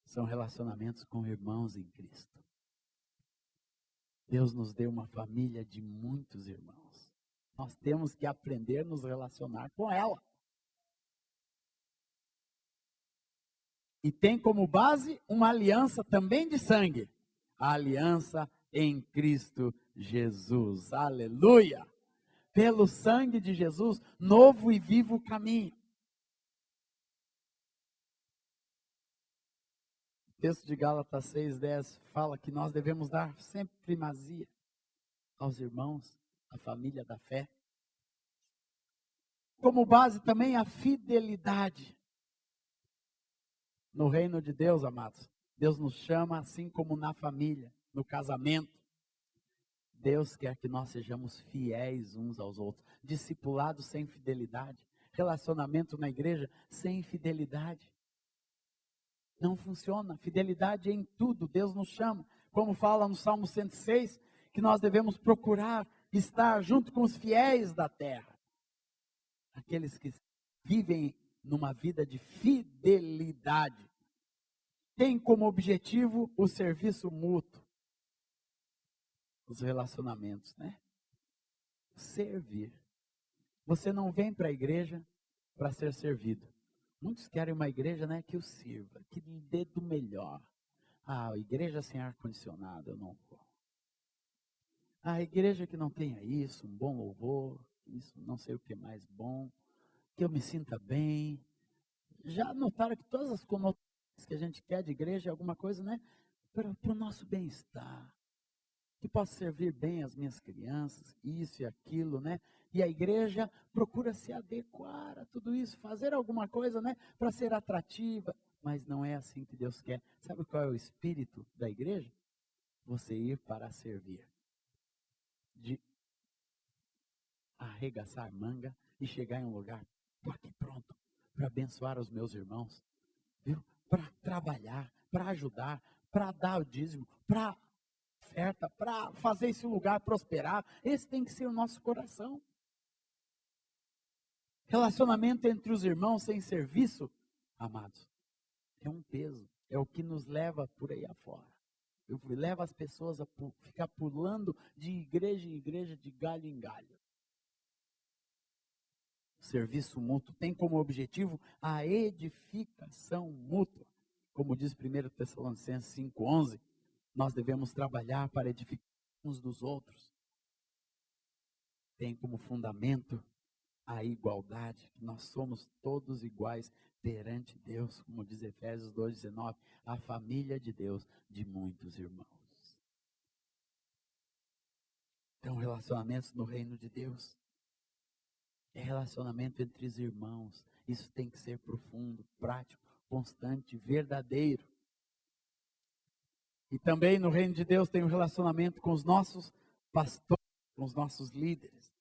são relacionamentos com irmãos em Cristo. Deus nos deu uma família de muitos irmãos. Nós temos que aprender a nos relacionar com ela. E tem como base uma aliança também de sangue. A aliança em Cristo Jesus. Aleluia! Pelo sangue de Jesus, novo e vivo caminho. O texto de Gálatas 6:10 fala que nós devemos dar sempre primazia aos irmãos, à família da fé. Como base também a fidelidade. No reino de Deus, amados, Deus nos chama assim como na família, no casamento. Deus quer que nós sejamos fiéis uns aos outros. Discipulados sem fidelidade. Relacionamento na igreja sem fidelidade. Não funciona. Fidelidade em tudo. Deus nos chama. Como fala no Salmo 106, que nós devemos procurar estar junto com os fiéis da terra. Aqueles que vivem numa vida de fidelidade. Tem como objetivo o serviço mútuo. Os relacionamentos, né? Servir. Você não vem para a igreja para ser servido. Muitos querem uma igreja, né, que o sirva, que lhe dê do melhor. Ah, igreja sem ar-condicionado, eu não vou. Ah, igreja que não tenha isso, um bom louvor, isso, não sei o que mais bom, que eu me sinta bem. Já notaram que todas as conotações que a gente quer de igreja é alguma coisa, né, para o nosso bem-estar. Que possa servir bem as minhas crianças, isso e aquilo, né? E a igreja procura se adequar a tudo isso, fazer alguma coisa, né? Para ser atrativa, mas não é assim que Deus quer. Sabe qual é o espírito da igreja? Você ir para servir. De arregaçar manga e chegar em um lugar, estou aqui pronto, para abençoar os meus irmãos, viu? Para trabalhar, para ajudar, para dar o dízimo, para oferta, para fazer esse lugar prosperar. Esse tem que ser o nosso coração. Relacionamento entre os irmãos sem serviço, amados, é um peso, é o que nos leva por aí afora. Leva as pessoas a ficar pulando de igreja em igreja, de galho em galho. O serviço mútuo tem como objetivo a edificação mútua. Como diz 1 Tessalonicenses 5:11, nós devemos trabalhar para edificar uns dos outros. Tem como fundamento a igualdade, que nós somos todos iguais perante Deus, como diz Efésios 2:19, a família de Deus de muitos irmãos. Então, relacionamentos no reino de Deus é relacionamento entre os irmãos. Isso tem que ser profundo, prático, constante, verdadeiro. E também no reino de Deus tem um relacionamento com os nossos pastores, com os nossos líderes.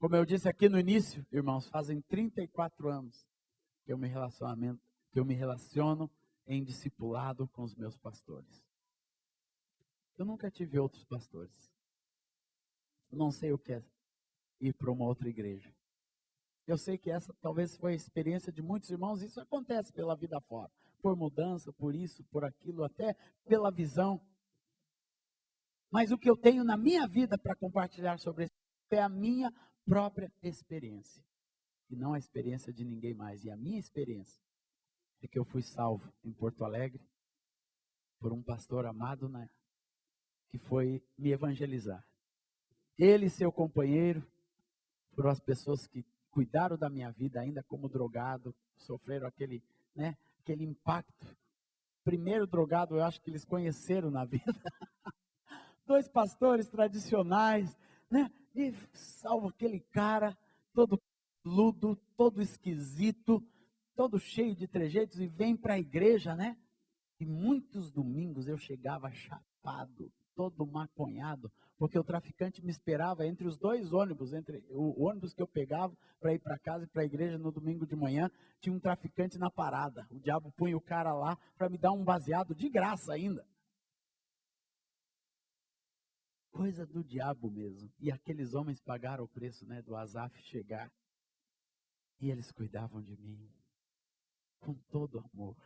Como eu disse aqui no início, irmãos, fazem 34 anos que eu me relaciono em discipulado com os meus pastores. Eu nunca tive outros pastores. Eu não sei o que é ir para uma outra igreja. Eu sei que essa talvez foi a experiência de muitos irmãos, isso acontece pela vida fora. por mudança, por isso, por aquilo, até pela visão. Mas o que eu tenho na minha vida para compartilhar sobre isso é a minha própria experiência. E não a experiência de ninguém mais. E a minha experiência é que eu fui salvo em Porto Alegre por um pastor amado, né, que foi me evangelizar. Ele e seu companheiro foram as pessoas que cuidaram da minha vida ainda como drogado, sofreram aquele impacto. Primeiro drogado, eu acho que eles conheceram na vida. 2 pastores tradicionais, né? E salvo aquele cara, todo ludo, todo esquisito, todo cheio de trejeitos, e vem para a igreja, né? E muitos domingos eu chegava chapado, todo maconhado, porque o traficante me esperava entre os 2 ônibus, entre o ônibus que eu pegava para ir para casa e para a igreja no domingo de manhã, tinha um traficante na parada. O diabo punha o cara lá para me dar um baseado de graça ainda. Coisa do diabo mesmo. E aqueles homens pagaram o preço, né, do Asaf chegar. E eles cuidavam de mim com todo amor.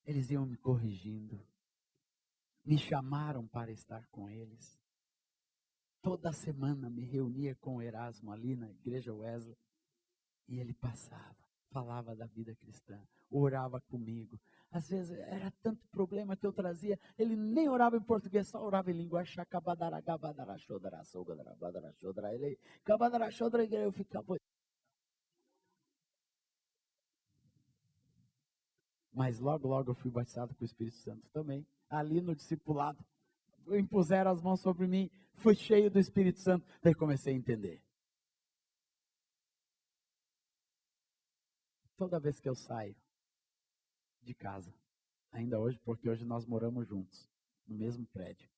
Eles iam me corrigindo. Me chamaram para estar com eles. Toda semana me reunia com o Erasmo ali na igreja Wesley. E ele passava, falava da vida cristã, orava comigo. Às vezes era tanto problema que eu trazia, ele nem orava em português, só orava em língua. Eu ficava. Mas logo eu fui batizado com o Espírito Santo também. Ali no discipulado, impuseram as mãos sobre mim, fui cheio do Espírito Santo. Daí comecei a entender. Toda vez que eu saio de casa, ainda hoje, porque hoje nós moramos juntos, no mesmo prédio.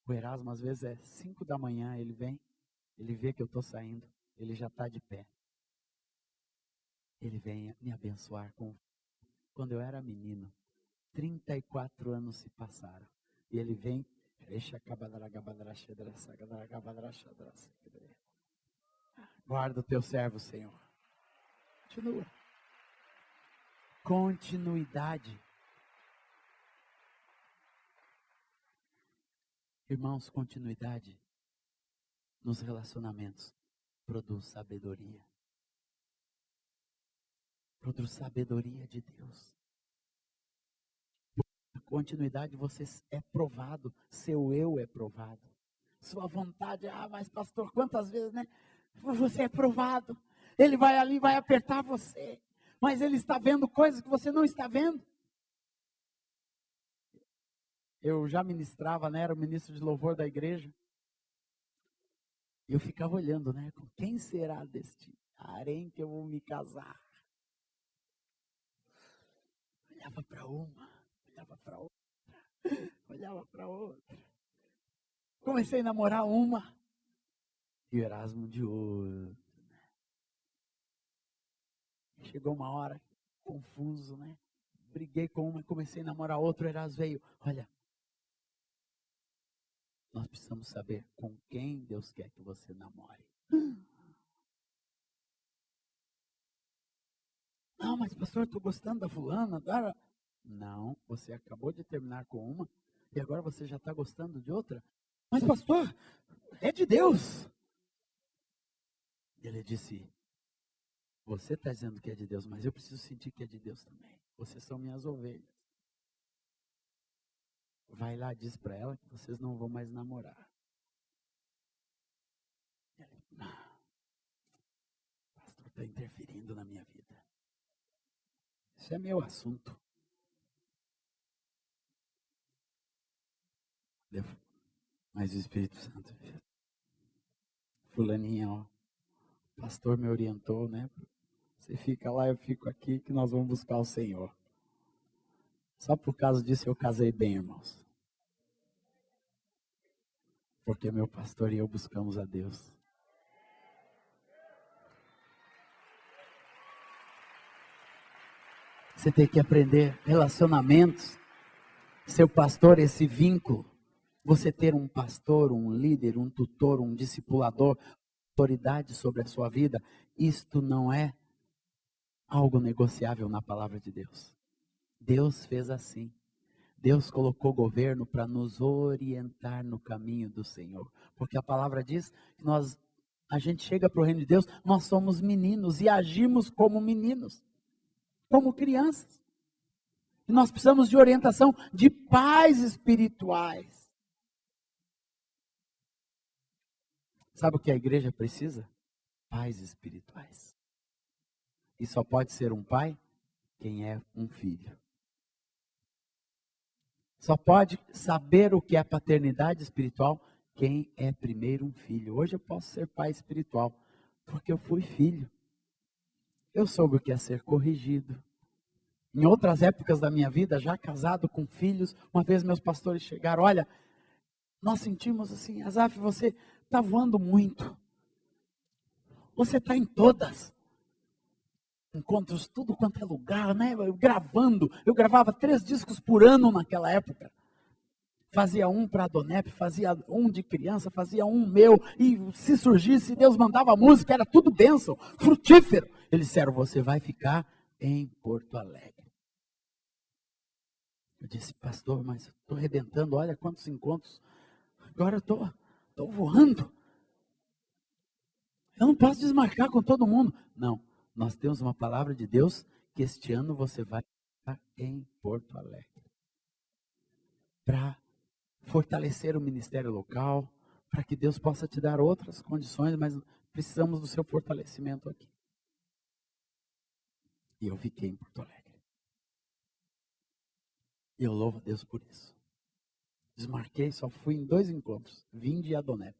O Erasmo, às vezes, é 5 da manhã, ele vem, ele vê que eu estou saindo, ele já está de pé. Ele vem me abençoar com... Quando eu era menino, 34 anos se passaram. E ele vem... Guarda o teu servo, Senhor. Continua. Continuidade. Irmãos, continuidade nos relacionamentos produz sabedoria. Produz sabedoria de Deus. A continuidade você é provado, seu eu é provado. Sua vontade, mas pastor, quantas vezes, né? Você é provado. Ele vai ali, vai apertar você. Mas ele está vendo coisas que você não está vendo. Eu já ministrava, né? Era o ministro de louvor da igreja. E eu ficava olhando, né? Com quem será deste harém que eu vou me casar? Olhava para uma, olhava para outra, olhava para outra. Comecei a namorar uma. E o Erasmo de ouro. Chegou uma hora, confuso, né? Briguei com uma, comecei a namorar outra. O Erasmo veio, olha. Nós precisamos saber com quem Deus quer que você namore. Não, mas pastor, estou gostando da fulana. Não, você acabou de terminar com uma e agora você já está gostando de outra. Mas pastor, é de Deus. Ele disse, você está dizendo que é de Deus, mas eu preciso sentir que é de Deus também. Vocês são minhas ovelhas. Vai lá, diz para ela que vocês não vão mais namorar. O pastor está interferindo na minha vida. Isso é meu assunto. Mas o Espírito Santo, fulaninha, ó, o pastor me orientou, né? Você fica lá, eu fico aqui, que nós vamos buscar o Senhor. Só por causa disso eu casei bem, irmãos. Porque meu pastor e eu buscamos a Deus. Você tem que aprender relacionamentos. Seu pastor, esse vínculo. Você ter um pastor, um líder, um tutor, um discipulador, autoridade sobre a sua vida. Isto não é algo negociável na palavra de Deus. Deus fez assim. Deus colocou governo para nos orientar no caminho do Senhor. Porque a palavra diz que a gente chega para o reino de Deus, nós somos meninos e agimos como meninos, como crianças. E nós precisamos de orientação de pais espirituais. Sabe o que a igreja precisa? Pais espirituais. E só pode ser um pai quem é um filho. Só pode saber o que é paternidade espiritual quem é primeiro um filho. Hoje eu posso ser pai espiritual, porque eu fui filho. Eu soube o que é ser corrigido. Em outras épocas da minha vida, já casado com filhos, uma vez meus pastores chegaram, olha, nós sentimos assim, Azaf, você está voando muito. Você está em todas. Encontros, tudo quanto é lugar, né? Eu gravava 3 discos por ano naquela época. Fazia um para a Donep, fazia um de criança, fazia um meu, e se surgisse, Deus mandava música, era tudo bênção, frutífero. Eles disseram, você vai ficar em Porto Alegre. Eu disse, pastor, mas estou arrebentando, olha quantos encontros, agora eu estou voando. Eu não posso desmarcar com todo mundo. Não. Nós temos uma palavra de Deus que este ano você vai estar em Porto Alegre. Para fortalecer o ministério local, para que Deus possa te dar outras condições, mas precisamos do seu fortalecimento aqui. E eu fiquei em Porto Alegre. E eu louvo a Deus por isso. Desmarquei, só fui em 2 encontros, Vinde e Adonep.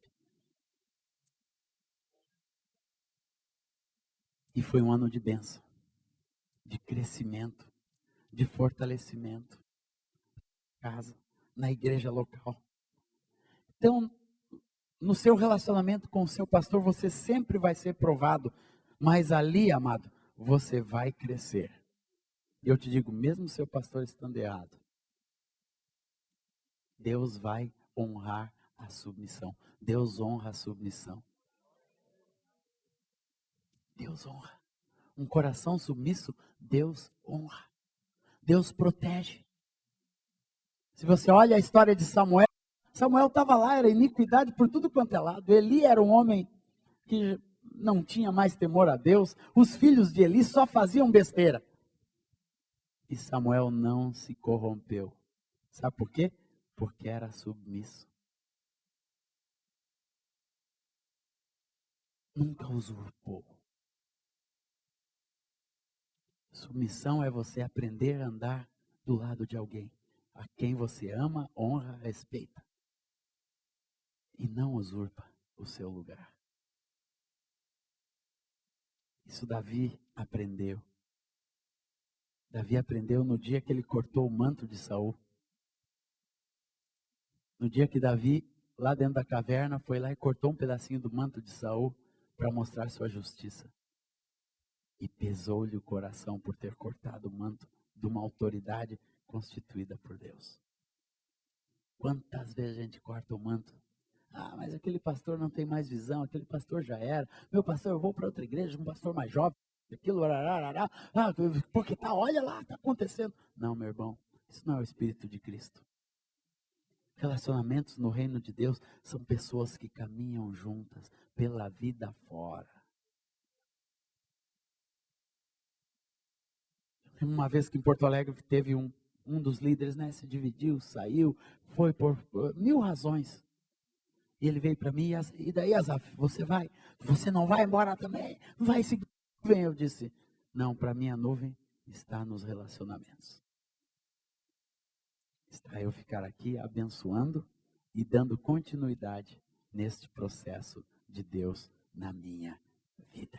E foi um ano de bênção, de crescimento, de fortalecimento. Casa, na igreja local. Então, no seu relacionamento com o seu pastor, você sempre vai ser provado. Mas ali, amado, você vai crescer. E eu te digo, mesmo seu pastor estando errado, Deus vai honrar a submissão. Deus honra a submissão. Deus honra. Um coração submisso, Deus honra. Deus protege. Se você olha a história de Samuel, Samuel estava lá, era iniquidade por tudo quanto é lado. Eli era um homem que não tinha mais temor a Deus. Os filhos de Eli só faziam besteira. E Samuel não se corrompeu. Sabe por quê? Porque era submisso. Nunca usurpou. Submissão é você aprender a andar do lado de alguém a quem você ama, honra, respeita. E não usurpa o seu lugar. Isso Davi aprendeu. Davi aprendeu no dia que ele cortou o manto de Saul. No dia que Davi, lá dentro da caverna, foi lá e cortou um pedacinho do manto de Saul para mostrar sua justiça. E pesou-lhe o coração por ter cortado o manto de uma autoridade constituída por Deus. Quantas vezes a gente corta o manto? Ah, mas aquele pastor não tem mais visão, aquele pastor já era. Meu pastor, eu vou para outra igreja, um pastor mais jovem, aquilo, porque olha lá, está acontecendo. Não, meu irmão, isso não é o Espírito de Cristo. Relacionamentos no reino de Deus são pessoas que caminham juntas pela vida fora. Uma vez que em Porto Alegre teve um dos líderes, né, se dividiu, saiu, foi por 1000 razões. E ele veio para mim, e daí, Azaf, você não vai embora também? Não vai seguir? Vem, eu disse, não, para mim a nuvem está nos relacionamentos. Está eu ficar aqui abençoando e dando continuidade neste processo de Deus na minha vida.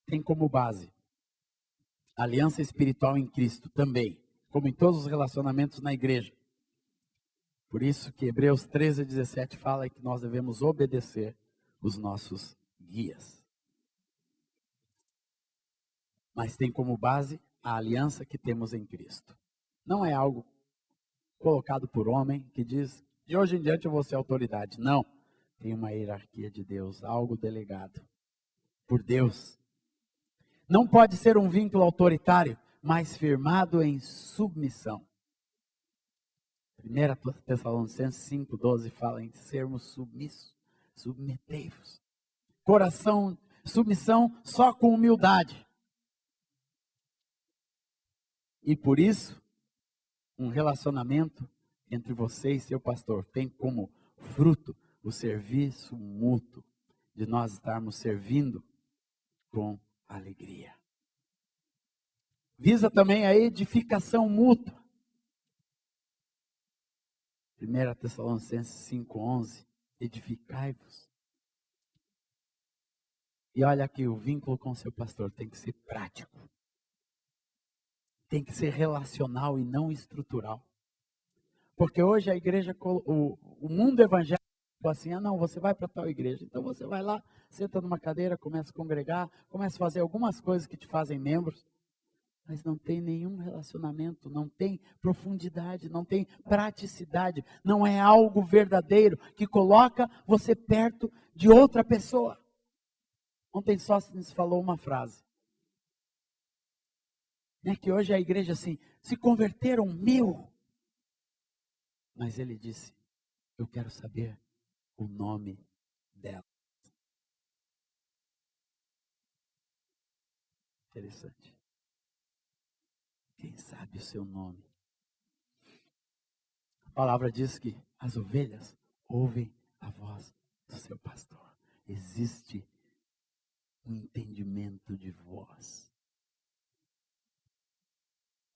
Tem como base a aliança espiritual em Cristo também, como em todos os relacionamentos na igreja. Por isso que Hebreus 13:17 fala que nós devemos obedecer os nossos guias. Mas tem como base a aliança que temos em Cristo. Não é algo colocado por homem que diz, de hoje em diante eu vou ser autoridade. Não, tem uma hierarquia de Deus, algo delegado por Deus. Não pode ser um vínculo autoritário, mas firmado em submissão. 1 Tessalonicenses 5,12 fala em sermos submissos, submetei-vos. Coração, submissão só com humildade. E por isso, um relacionamento entre você e seu pastor tem como fruto o serviço mútuo, de nós estarmos servindo com alegria. Visa também a edificação mútua. 1 Tessalonicenses 5,11, edificai-vos. E olha aqui, o vínculo com seu pastor tem que ser prático. Tem que ser relacional e não estrutural. Porque hoje a igreja, o mundo evangélico fala assim, não, você vai para tal igreja. Então você vai lá, senta numa cadeira, começa a congregar, começa a fazer algumas coisas que te fazem membros. Mas não tem nenhum relacionamento, não tem profundidade, não tem praticidade, não é algo verdadeiro que coloca você perto de outra pessoa. Ontem Sóstenes falou uma frase, né, que hoje a igreja assim, se converteram 1000. Mas ele disse, eu quero saber o nome dela. Interessante. Quem sabe o seu nome? A palavra diz que as ovelhas ouvem a voz do seu pastor. Existe um entendimento de voz.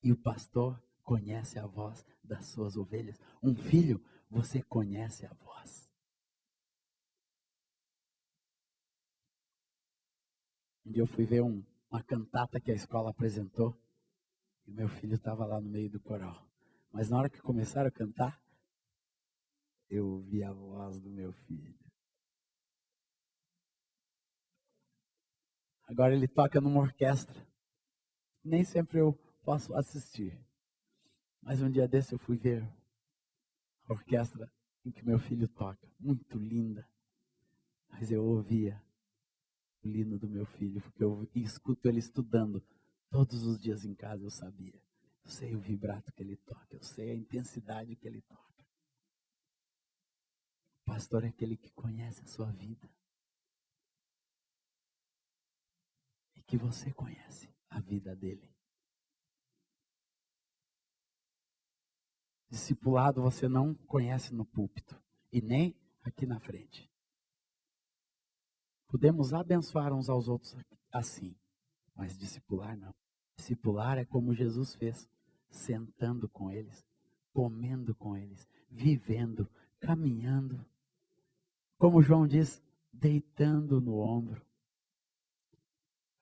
E o pastor conhece a voz das suas ovelhas. Um filho, você conhece a voz. Um dia eu fui ver uma cantata que a escola apresentou. E meu filho estava lá no meio do coral. Mas na hora que começaram a cantar, eu ouvi a voz do meu filho. Agora ele toca numa orquestra. Nem sempre eu posso assistir. Mas um dia desse eu fui ver a orquestra em que meu filho toca. Muito linda. Mas eu ouvia o hino do meu filho, porque eu escuto ele estudando. Todos os dias em casa eu sabia. Eu sei o vibrato que ele toca. Eu sei a intensidade que ele toca. O pastor é aquele que conhece a sua vida. E que você conhece a vida dele. Discipulado você não conhece no púlpito. E nem aqui na frente. Podemos abençoar uns aos outros assim. Mas discipular não. Discipular é como Jesus fez, sentando com eles, comendo com eles, vivendo, caminhando. Como João diz, deitando no ombro.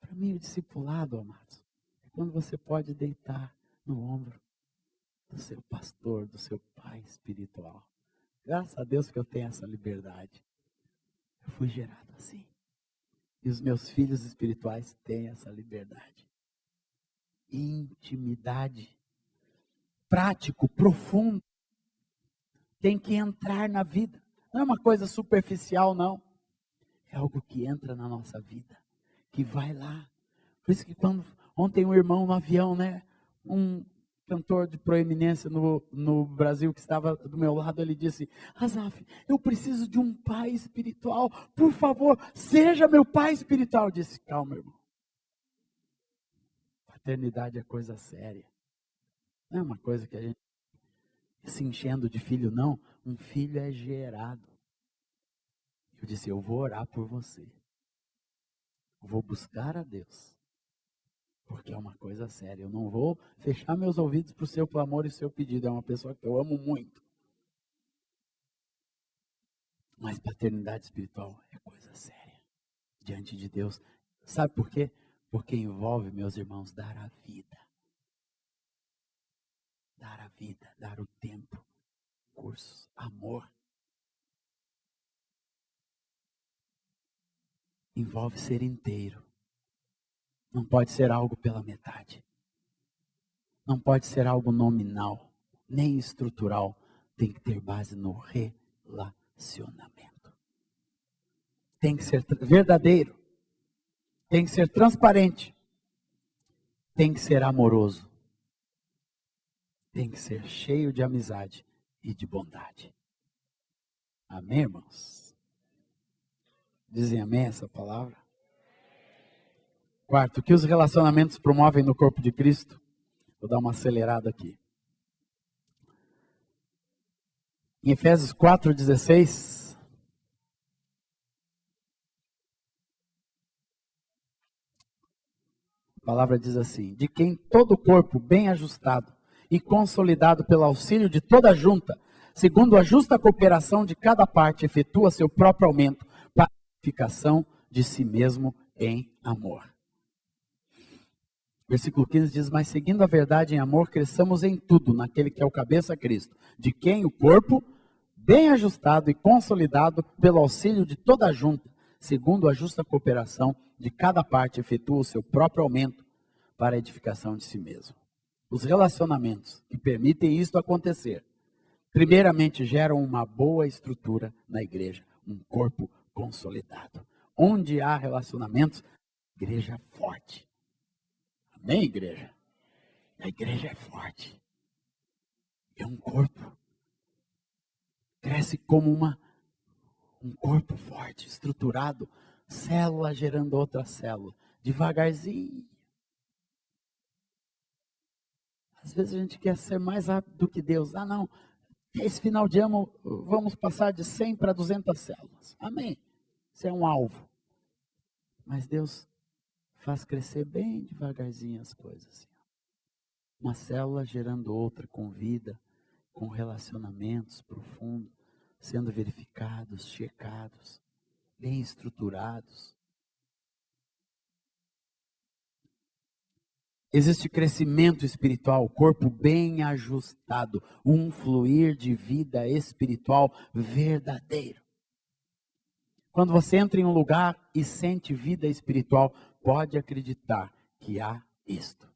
Para mim, o discipulado, amados, é quando você pode deitar no ombro do seu pastor, do seu pai espiritual. Graças a Deus que eu tenho essa liberdade. Eu fui gerado assim. E os meus filhos espirituais têm essa liberdade. Intimidade, prático, profundo, tem que entrar na vida. Não é uma coisa superficial, não. É algo que entra na nossa vida, que vai lá. Por isso que ontem um irmão no avião, né, um cantor de proeminência no Brasil que estava do meu lado, ele disse, Azaf, eu preciso de um pai espiritual, por favor, seja meu pai espiritual. Eu disse, calma, irmão. Paternidade é coisa séria. Não é uma coisa que a gente se enchendo de filho, não. Um filho é gerado. Eu disse, eu vou orar por você. Eu vou buscar a Deus. Porque é uma coisa séria. Eu não vou fechar meus ouvidos para o seu clamor e o seu pedido. É uma pessoa que eu amo muito. Mas paternidade espiritual é coisa séria. Diante de Deus. Sabe por quê? Porque envolve, meus irmãos, dar a vida. Dar a vida, dar o tempo, cursos, amor. Envolve ser inteiro. Não pode ser algo pela metade. Não pode ser algo nominal, nem estrutural. Tem que ter base no relacionamento. Tem que ser verdadeiro. Tem que ser transparente. tem que ser amoroso. Tem que ser cheio de amizade e de bondade. Amém, irmãos? Dizem amém essa palavra? Quarto, o que os relacionamentos promovem no corpo de Cristo? Vou dar uma acelerada aqui. Em Efésios 4,16, a palavra diz assim: de quem todo o corpo bem ajustado e consolidado pelo auxílio de toda a junta, segundo a justa cooperação de cada parte, efetua seu próprio aumento para a edificação de si mesmo em amor. Versículo 15 diz: mas seguindo a verdade em amor, cresçamos em tudo naquele que é o cabeça, Cristo, de quem o corpo, bem ajustado e consolidado pelo auxílio de toda a junta, segundo a justa cooperação de cada parte, efetua o seu próprio aumento para a edificação de si mesmo. Os relacionamentos que permitem isto acontecer, primeiramente geram uma boa estrutura na igreja, um corpo consolidado. Onde há relacionamentos, igreja forte. Amém, igreja? A igreja é forte. É um corpo. Cresce como um corpo forte, estruturado, célula gerando outra célula, devagarzinho. Às vezes a gente quer ser mais rápido do que Deus. Ah, não, esse final de ano vamos passar de 100 para 200 células. Amém. Isso é um alvo. Mas Deus faz crescer bem devagarzinho as coisas. Uma célula gerando outra, com vida, com relacionamentos profundos, sendo verificados, checados, bem estruturados. Existe crescimento espiritual, corpo bem ajustado, um fluir de vida espiritual verdadeiro. Quando você entra em um lugar e sente vida espiritual, pode acreditar que há isto.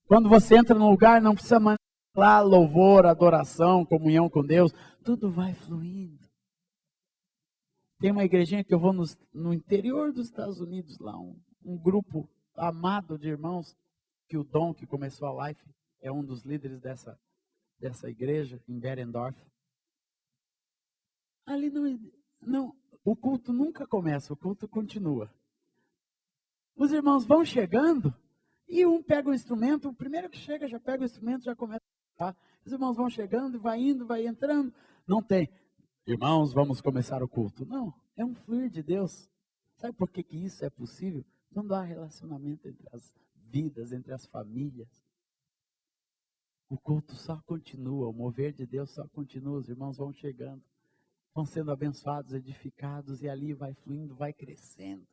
Quando você entra num lugar, não precisa mandar lá louvor, adoração, comunhão com Deus, tudo vai fluindo. Tem uma igrejinha que eu vou no interior dos Estados Unidos, lá um grupo amado de irmãos, que o Dom, que começou a Life, é um dos líderes dessa igreja, em Berendorf. Ali não, o culto nunca começa, o culto continua. Os irmãos vão chegando, e um pega o instrumento, o primeiro que chega já pega o instrumento, já começa a cantar. Os irmãos vão chegando, vai indo, vai entrando. Não tem, irmãos, vamos começar o culto. Não, é um fluir de Deus. Sabe por que isso é possível? Quando há relacionamento entre as vidas, entre as famílias. O culto só continua, o mover de Deus só continua, os irmãos vão chegando, vão sendo abençoados, edificados, e ali vai fluindo, vai crescendo.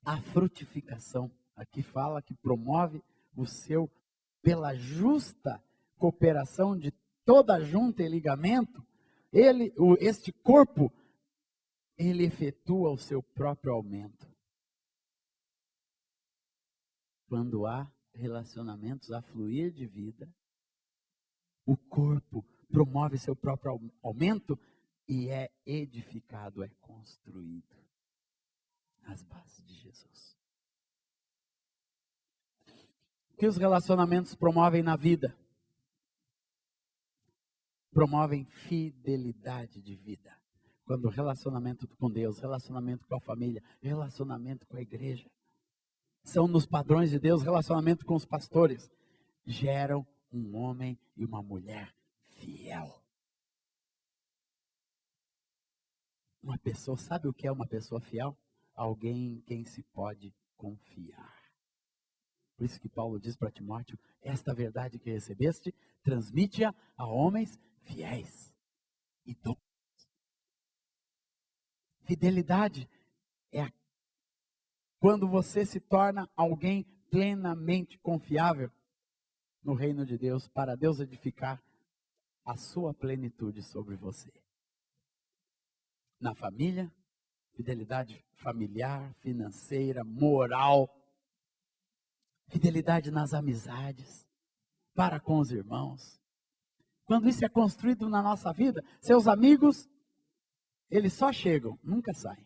A frutificação, aqui fala que promove o seu, pela justa cooperação de toda junta e ligamento, este corpo, ele efetua o seu próprio aumento. Quando há relacionamentos a fluir de vida, o corpo promove seu próprio aumento e é edificado, é construído nas bases de Jesus. O que os relacionamentos promovem na vida? Promovem fidelidade de vida. Quando o relacionamento com Deus, relacionamento com a família, relacionamento com a igreja, são nos padrões de Deus, relacionamento com os pastores, geram um homem e uma mulher fiel. Uma pessoa, sabe o que é uma pessoa fiel? Alguém em quem se pode confiar. Por isso que Paulo diz para Timóteo: esta verdade que recebeste, transmite-a a homens fiéis e idôneos. Fidelidade é quando você se torna alguém plenamente confiável no reino de Deus, para Deus edificar a sua plenitude sobre você. Na família, fidelidade familiar, financeira, moral, fidelidade nas amizades, para com os irmãos. Quando isso é construído na nossa vida, seus amigos, eles só chegam, nunca saem.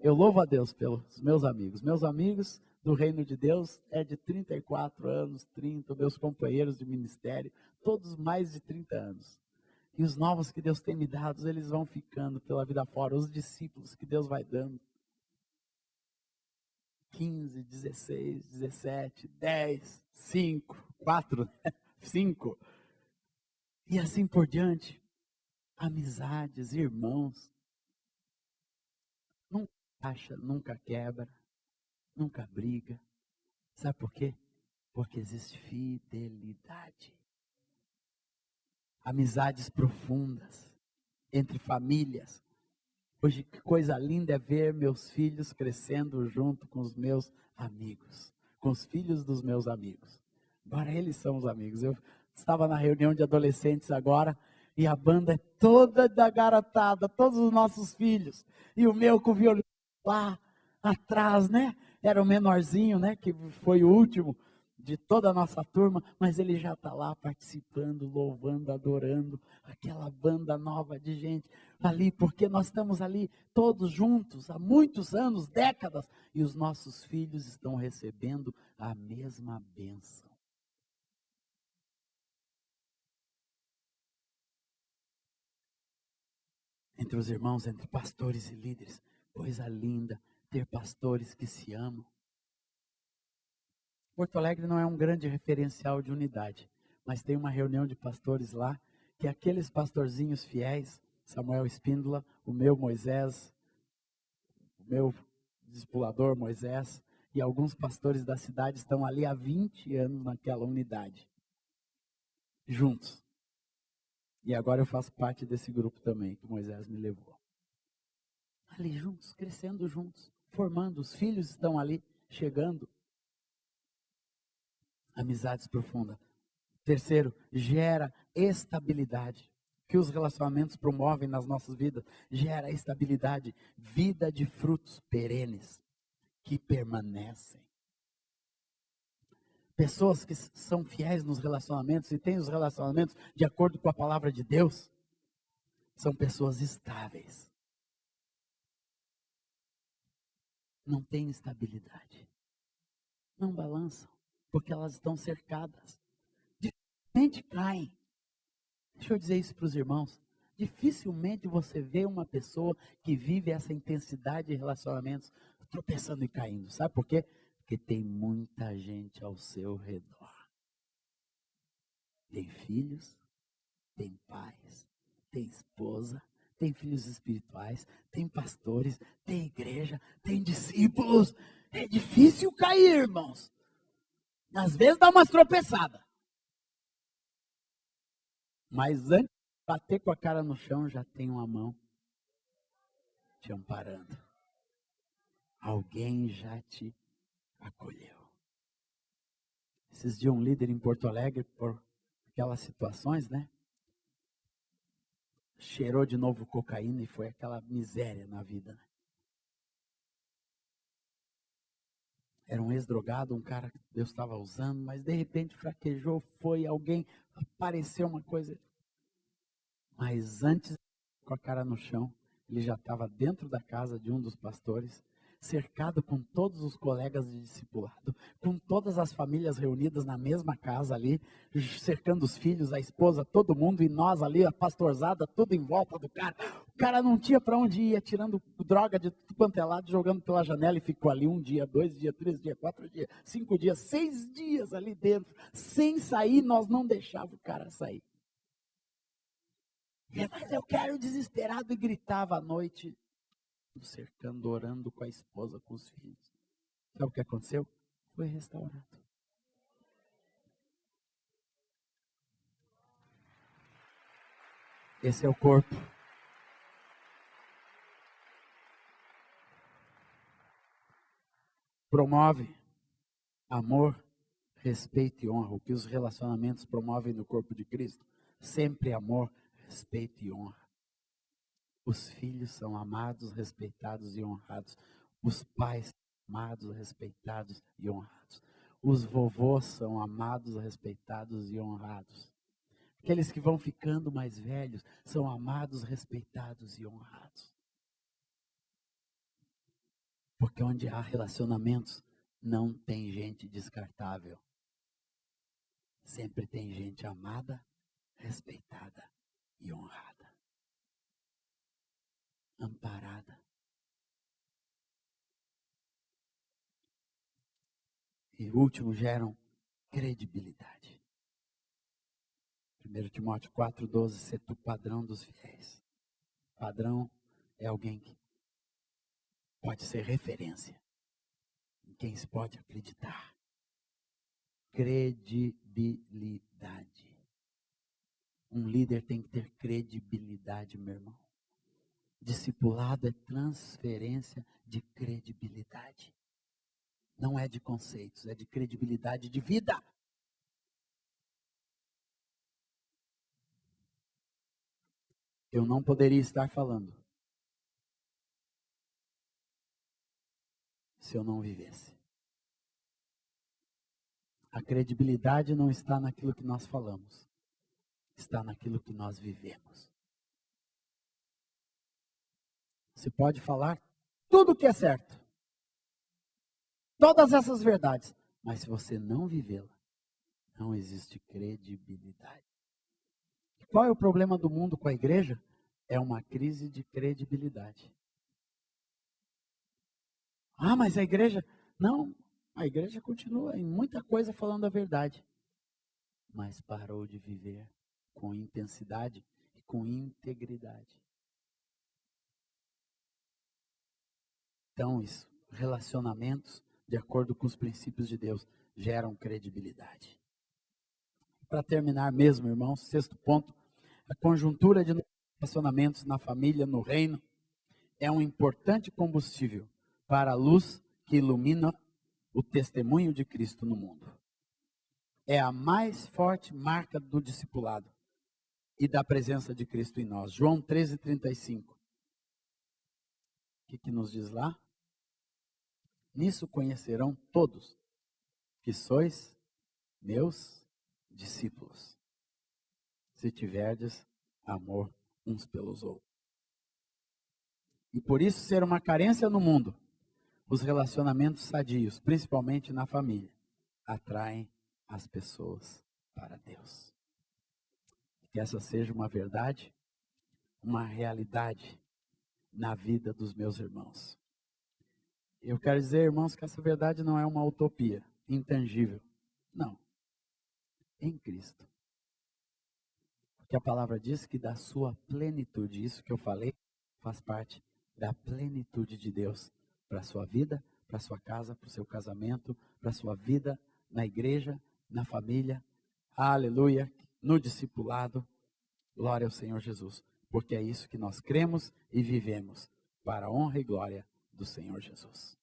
Eu louvo a Deus pelos meus amigos. Meus amigos do reino de Deus é de 34 anos, 30, meus companheiros de ministério, todos mais de 30 anos. E os novos que Deus tem me dado, eles vão ficando pela vida fora. Os discípulos que Deus vai dando. 15, 16, 17, 10, 5, 4, 5. E assim por diante. Amizades, irmãos. Nunca acha, nunca quebra, nunca briga. Sabe por quê? Porque existe fidelidade. Amizades profundas entre famílias. Hoje, que coisa linda é ver meus filhos crescendo junto com os meus amigos, com os filhos dos meus amigos. Agora eles são os amigos. Eu estava na reunião de adolescentes agora e a banda é toda da garotada, todos os nossos filhos. E o meu com o violino lá atrás, né? Era o menorzinho, né? Que foi o último de toda a nossa turma, mas ele já está lá participando, louvando, adorando, aquela banda nova de gente ali, porque nós estamos ali todos juntos há muitos anos, décadas, e os nossos filhos estão recebendo a mesma bênção. Entre os irmãos, entre pastores e líderes, coisa linda ter pastores que se amam. Porto Alegre não é um grande referencial de unidade, mas tem uma reunião de pastores lá, que aqueles pastorzinhos fiéis, Samuel Espíndola, o meu Moisés, o meu discipulador Moisés, e alguns pastores da cidade estão ali há 20 anos naquela unidade, juntos. E agora eu faço parte desse grupo também, que Moisés me levou. Ali juntos, crescendo juntos, formando, os filhos estão ali, chegando. Amizades profundas. Terceiro, gera estabilidade. O que os relacionamentos promovem nas nossas vidas? Gera estabilidade, vida de frutos perenes, que permanecem. Pessoas que são fiéis nos relacionamentos e têm os relacionamentos de acordo com a palavra de Deus, são pessoas estáveis. Não têm estabilidade. Não balançam, porque elas estão cercadas. Dificilmente caem. Deixa eu dizer isso para os irmãos. Dificilmente você vê uma pessoa que vive essa intensidade de relacionamentos tropeçando e caindo. Sabe por quê? Porque tem muita gente ao seu redor. Tem filhos, tem pais, tem esposa, tem filhos espirituais, tem pastores, tem igreja, tem discípulos. É difícil cair, irmãos. Às vezes dá umas tropeçadas. Mas antes de bater com a cara no chão, já tem uma mão te amparando. Alguém já te acolheu. Esses dias um líder em Porto Alegre, por aquelas situações, né? Cheirou de novo cocaína e foi aquela miséria na vida, né? Era um ex-drogado, um cara que Deus estava usando, mas de repente fraquejou, foi alguém, apareceu uma coisa. Mas antes, com a cara no chão, ele já estava dentro da casa de um dos pastores, cercado com todos os colegas de discipulado, com todas as famílias reunidas na mesma casa ali, cercando os filhos, a esposa, todo mundo, e nós ali, a pastorzada, tudo em volta do cara. O cara não tinha para onde ir, tirando droga de tudo quanto é lado, jogando pela janela, e ficou ali 1 dia, 2 dias, 3 dias, 4 dias, 5 dias, 6 dias ali dentro, sem sair. Nós não deixávamos o cara sair. Mas eu quero, desesperado, e gritava à noite, cercando, orando com a esposa, com os filhos. Sabe o que aconteceu? Foi restaurado. Esse é o corpo. Promove amor, respeito e honra. O que os relacionamentos promovem no corpo de Cristo? Sempre amor, respeito e honra. Os filhos são amados, respeitados e honrados. Os pais são amados, respeitados e honrados. Os vovôs são amados, respeitados e honrados. Aqueles que vão ficando mais velhos são amados, respeitados e honrados. Porque onde há relacionamentos, não tem gente descartável. Sempre tem gente amada, respeitada e honrada. Amparada. E último, geram credibilidade. 1 Timóteo 4,12, ser tu padrão dos fiéis. Padrão é alguém que pode ser referência, em quem se pode acreditar. Credibilidade. Um líder tem que ter credibilidade, meu irmão. Discipulado é transferência de credibilidade. Não é de conceitos, é de credibilidade de vida. Eu não poderia estar falando se eu não vivesse. A credibilidade não está naquilo que nós falamos, está naquilo que nós vivemos. Você pode falar tudo o que é certo, todas essas verdades, mas se você não vivê-la, não existe credibilidade. Qual é o problema do mundo com a igreja? É uma crise de credibilidade. Ah, mas a igreja... Não, a igreja continua em muita coisa falando a verdade, mas parou de viver com intensidade e com integridade. Então, isso, relacionamentos, de acordo com os princípios de Deus, geram credibilidade. Para terminar mesmo, irmãos, sexto ponto, a conjuntura de relacionamentos na família, no reino, é um importante combustível para a luz que ilumina o testemunho de Cristo no mundo. É a mais forte marca do discipulado e da presença de Cristo em nós. João 13:35. O que nos diz lá? Nisso conhecerão todos que sois meus discípulos, se tiverdes amor uns pelos outros. E por isso ser uma carência no mundo, os relacionamentos sadios, principalmente na família, atraem as pessoas para Deus. Que essa seja uma verdade, uma realidade na vida dos meus irmãos. Eu quero dizer, irmãos, que essa verdade não é uma utopia intangível. Não. Em Cristo. Porque a palavra diz que da sua plenitude, isso que eu falei, faz parte da plenitude de Deus para a sua vida, para a sua casa, para o seu casamento, para a sua vida na igreja, na família, aleluia, no discipulado, glória ao Senhor Jesus, porque é isso que nós cremos e vivemos, para a honra e glória do Senhor Jesus.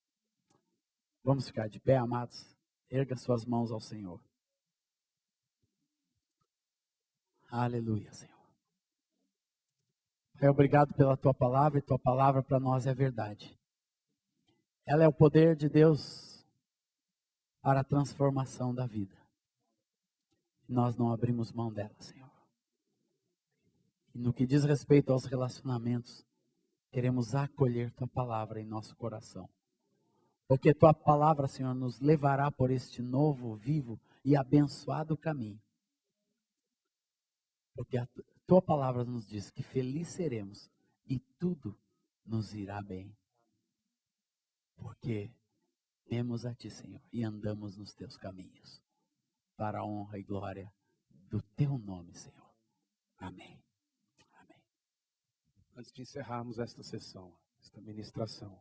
Vamos ficar de pé, amados? Erga suas mãos ao Senhor. Aleluia, Senhor. Pai, obrigado pela tua palavra, e tua palavra para nós é verdade. Ela é o poder de Deus para a transformação da vida. Nós não abrimos mão dela, Senhor. E no que diz respeito aos relacionamentos, queremos acolher tua palavra em nosso coração. Porque tua palavra, Senhor, nos levará por este novo, vivo e abençoado caminho. Porque a tua palavra nos diz que feliz seremos e tudo nos irá bem. Porque temos a ti, Senhor, e andamos nos teus caminhos. Para a honra e glória do teu nome, Senhor. Amém. Amém. Antes de encerrarmos esta sessão, esta ministração,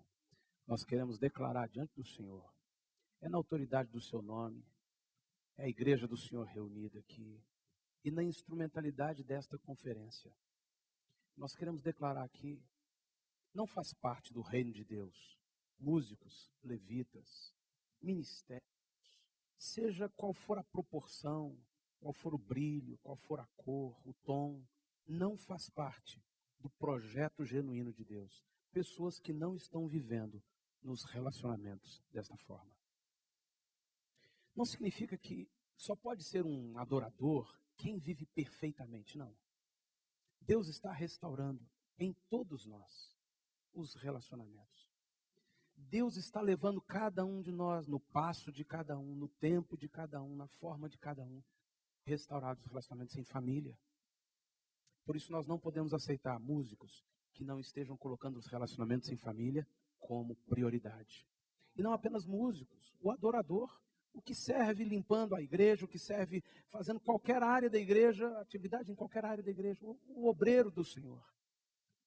nós queremos declarar diante do Senhor, é na autoridade do seu nome, é a igreja do Senhor reunida aqui, e na instrumentalidade desta conferência. Nós queremos declarar aqui, não faz parte do reino de Deus, músicos, levitas, ministérios, seja qual for a proporção, qual for o brilho, qual for a cor, o tom, não faz parte do projeto genuíno de Deus. Pessoas que não estão vivendo nos relacionamentos desta forma. Não significa que só pode ser um adorador quem vive perfeitamente, não. Deus está restaurando em todos nós os relacionamentos. Deus está levando cada um de nós no passo de cada um, no tempo de cada um, na forma de cada um, restaurar os relacionamentos em família. Por isso nós não podemos aceitar músicos que não estejam colocando os relacionamentos em família como prioridade. E não apenas músicos, o adorador, o que serve limpando a igreja, o que serve fazendo qualquer área da igreja, atividade em qualquer área da igreja, o obreiro do Senhor.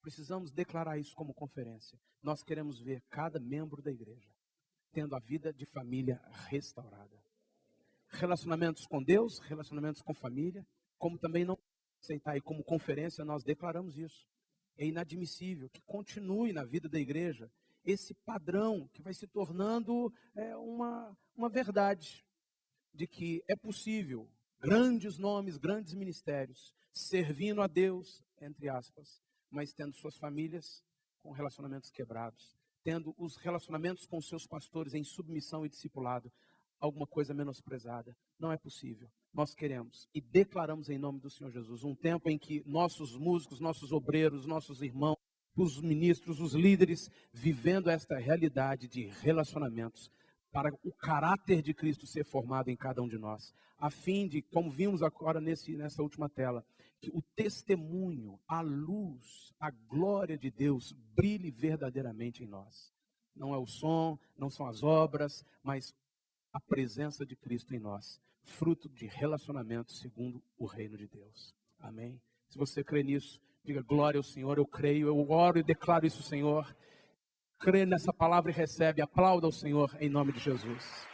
Precisamos declarar isso como conferência. Nós queremos ver cada membro da igreja tendo a vida de família restaurada. Relacionamentos com Deus, relacionamentos com família, como também não aceitar, e como conferência nós declaramos isso. É inadmissível que continue na vida da igreja esse padrão que vai se tornando uma verdade, de que é possível grandes nomes, grandes ministérios, servindo a Deus, entre aspas, mas tendo suas famílias com relacionamentos quebrados, tendo os relacionamentos com seus pastores em submissão e discipulado, alguma coisa menosprezada. Não é possível. Nós queremos e declaramos em nome do Senhor Jesus um tempo em que nossos músicos, nossos obreiros, nossos irmãos, os ministros, os líderes, vivendo esta realidade de relacionamentos, para o caráter de Cristo ser formado em cada um de nós, a fim de, como vimos agora nessa última tela, que o testemunho, a luz, a glória de Deus brilhe verdadeiramente em nós. Não é o som, não são as obras, mas a presença de Cristo em nós, fruto de relacionamento segundo o reino de Deus. Amém? Se você crê nisso, diga glória ao Senhor, eu creio, eu oro e declaro isso, Senhor. Crê nessa palavra e recebe, aplauda ao Senhor em nome de Jesus.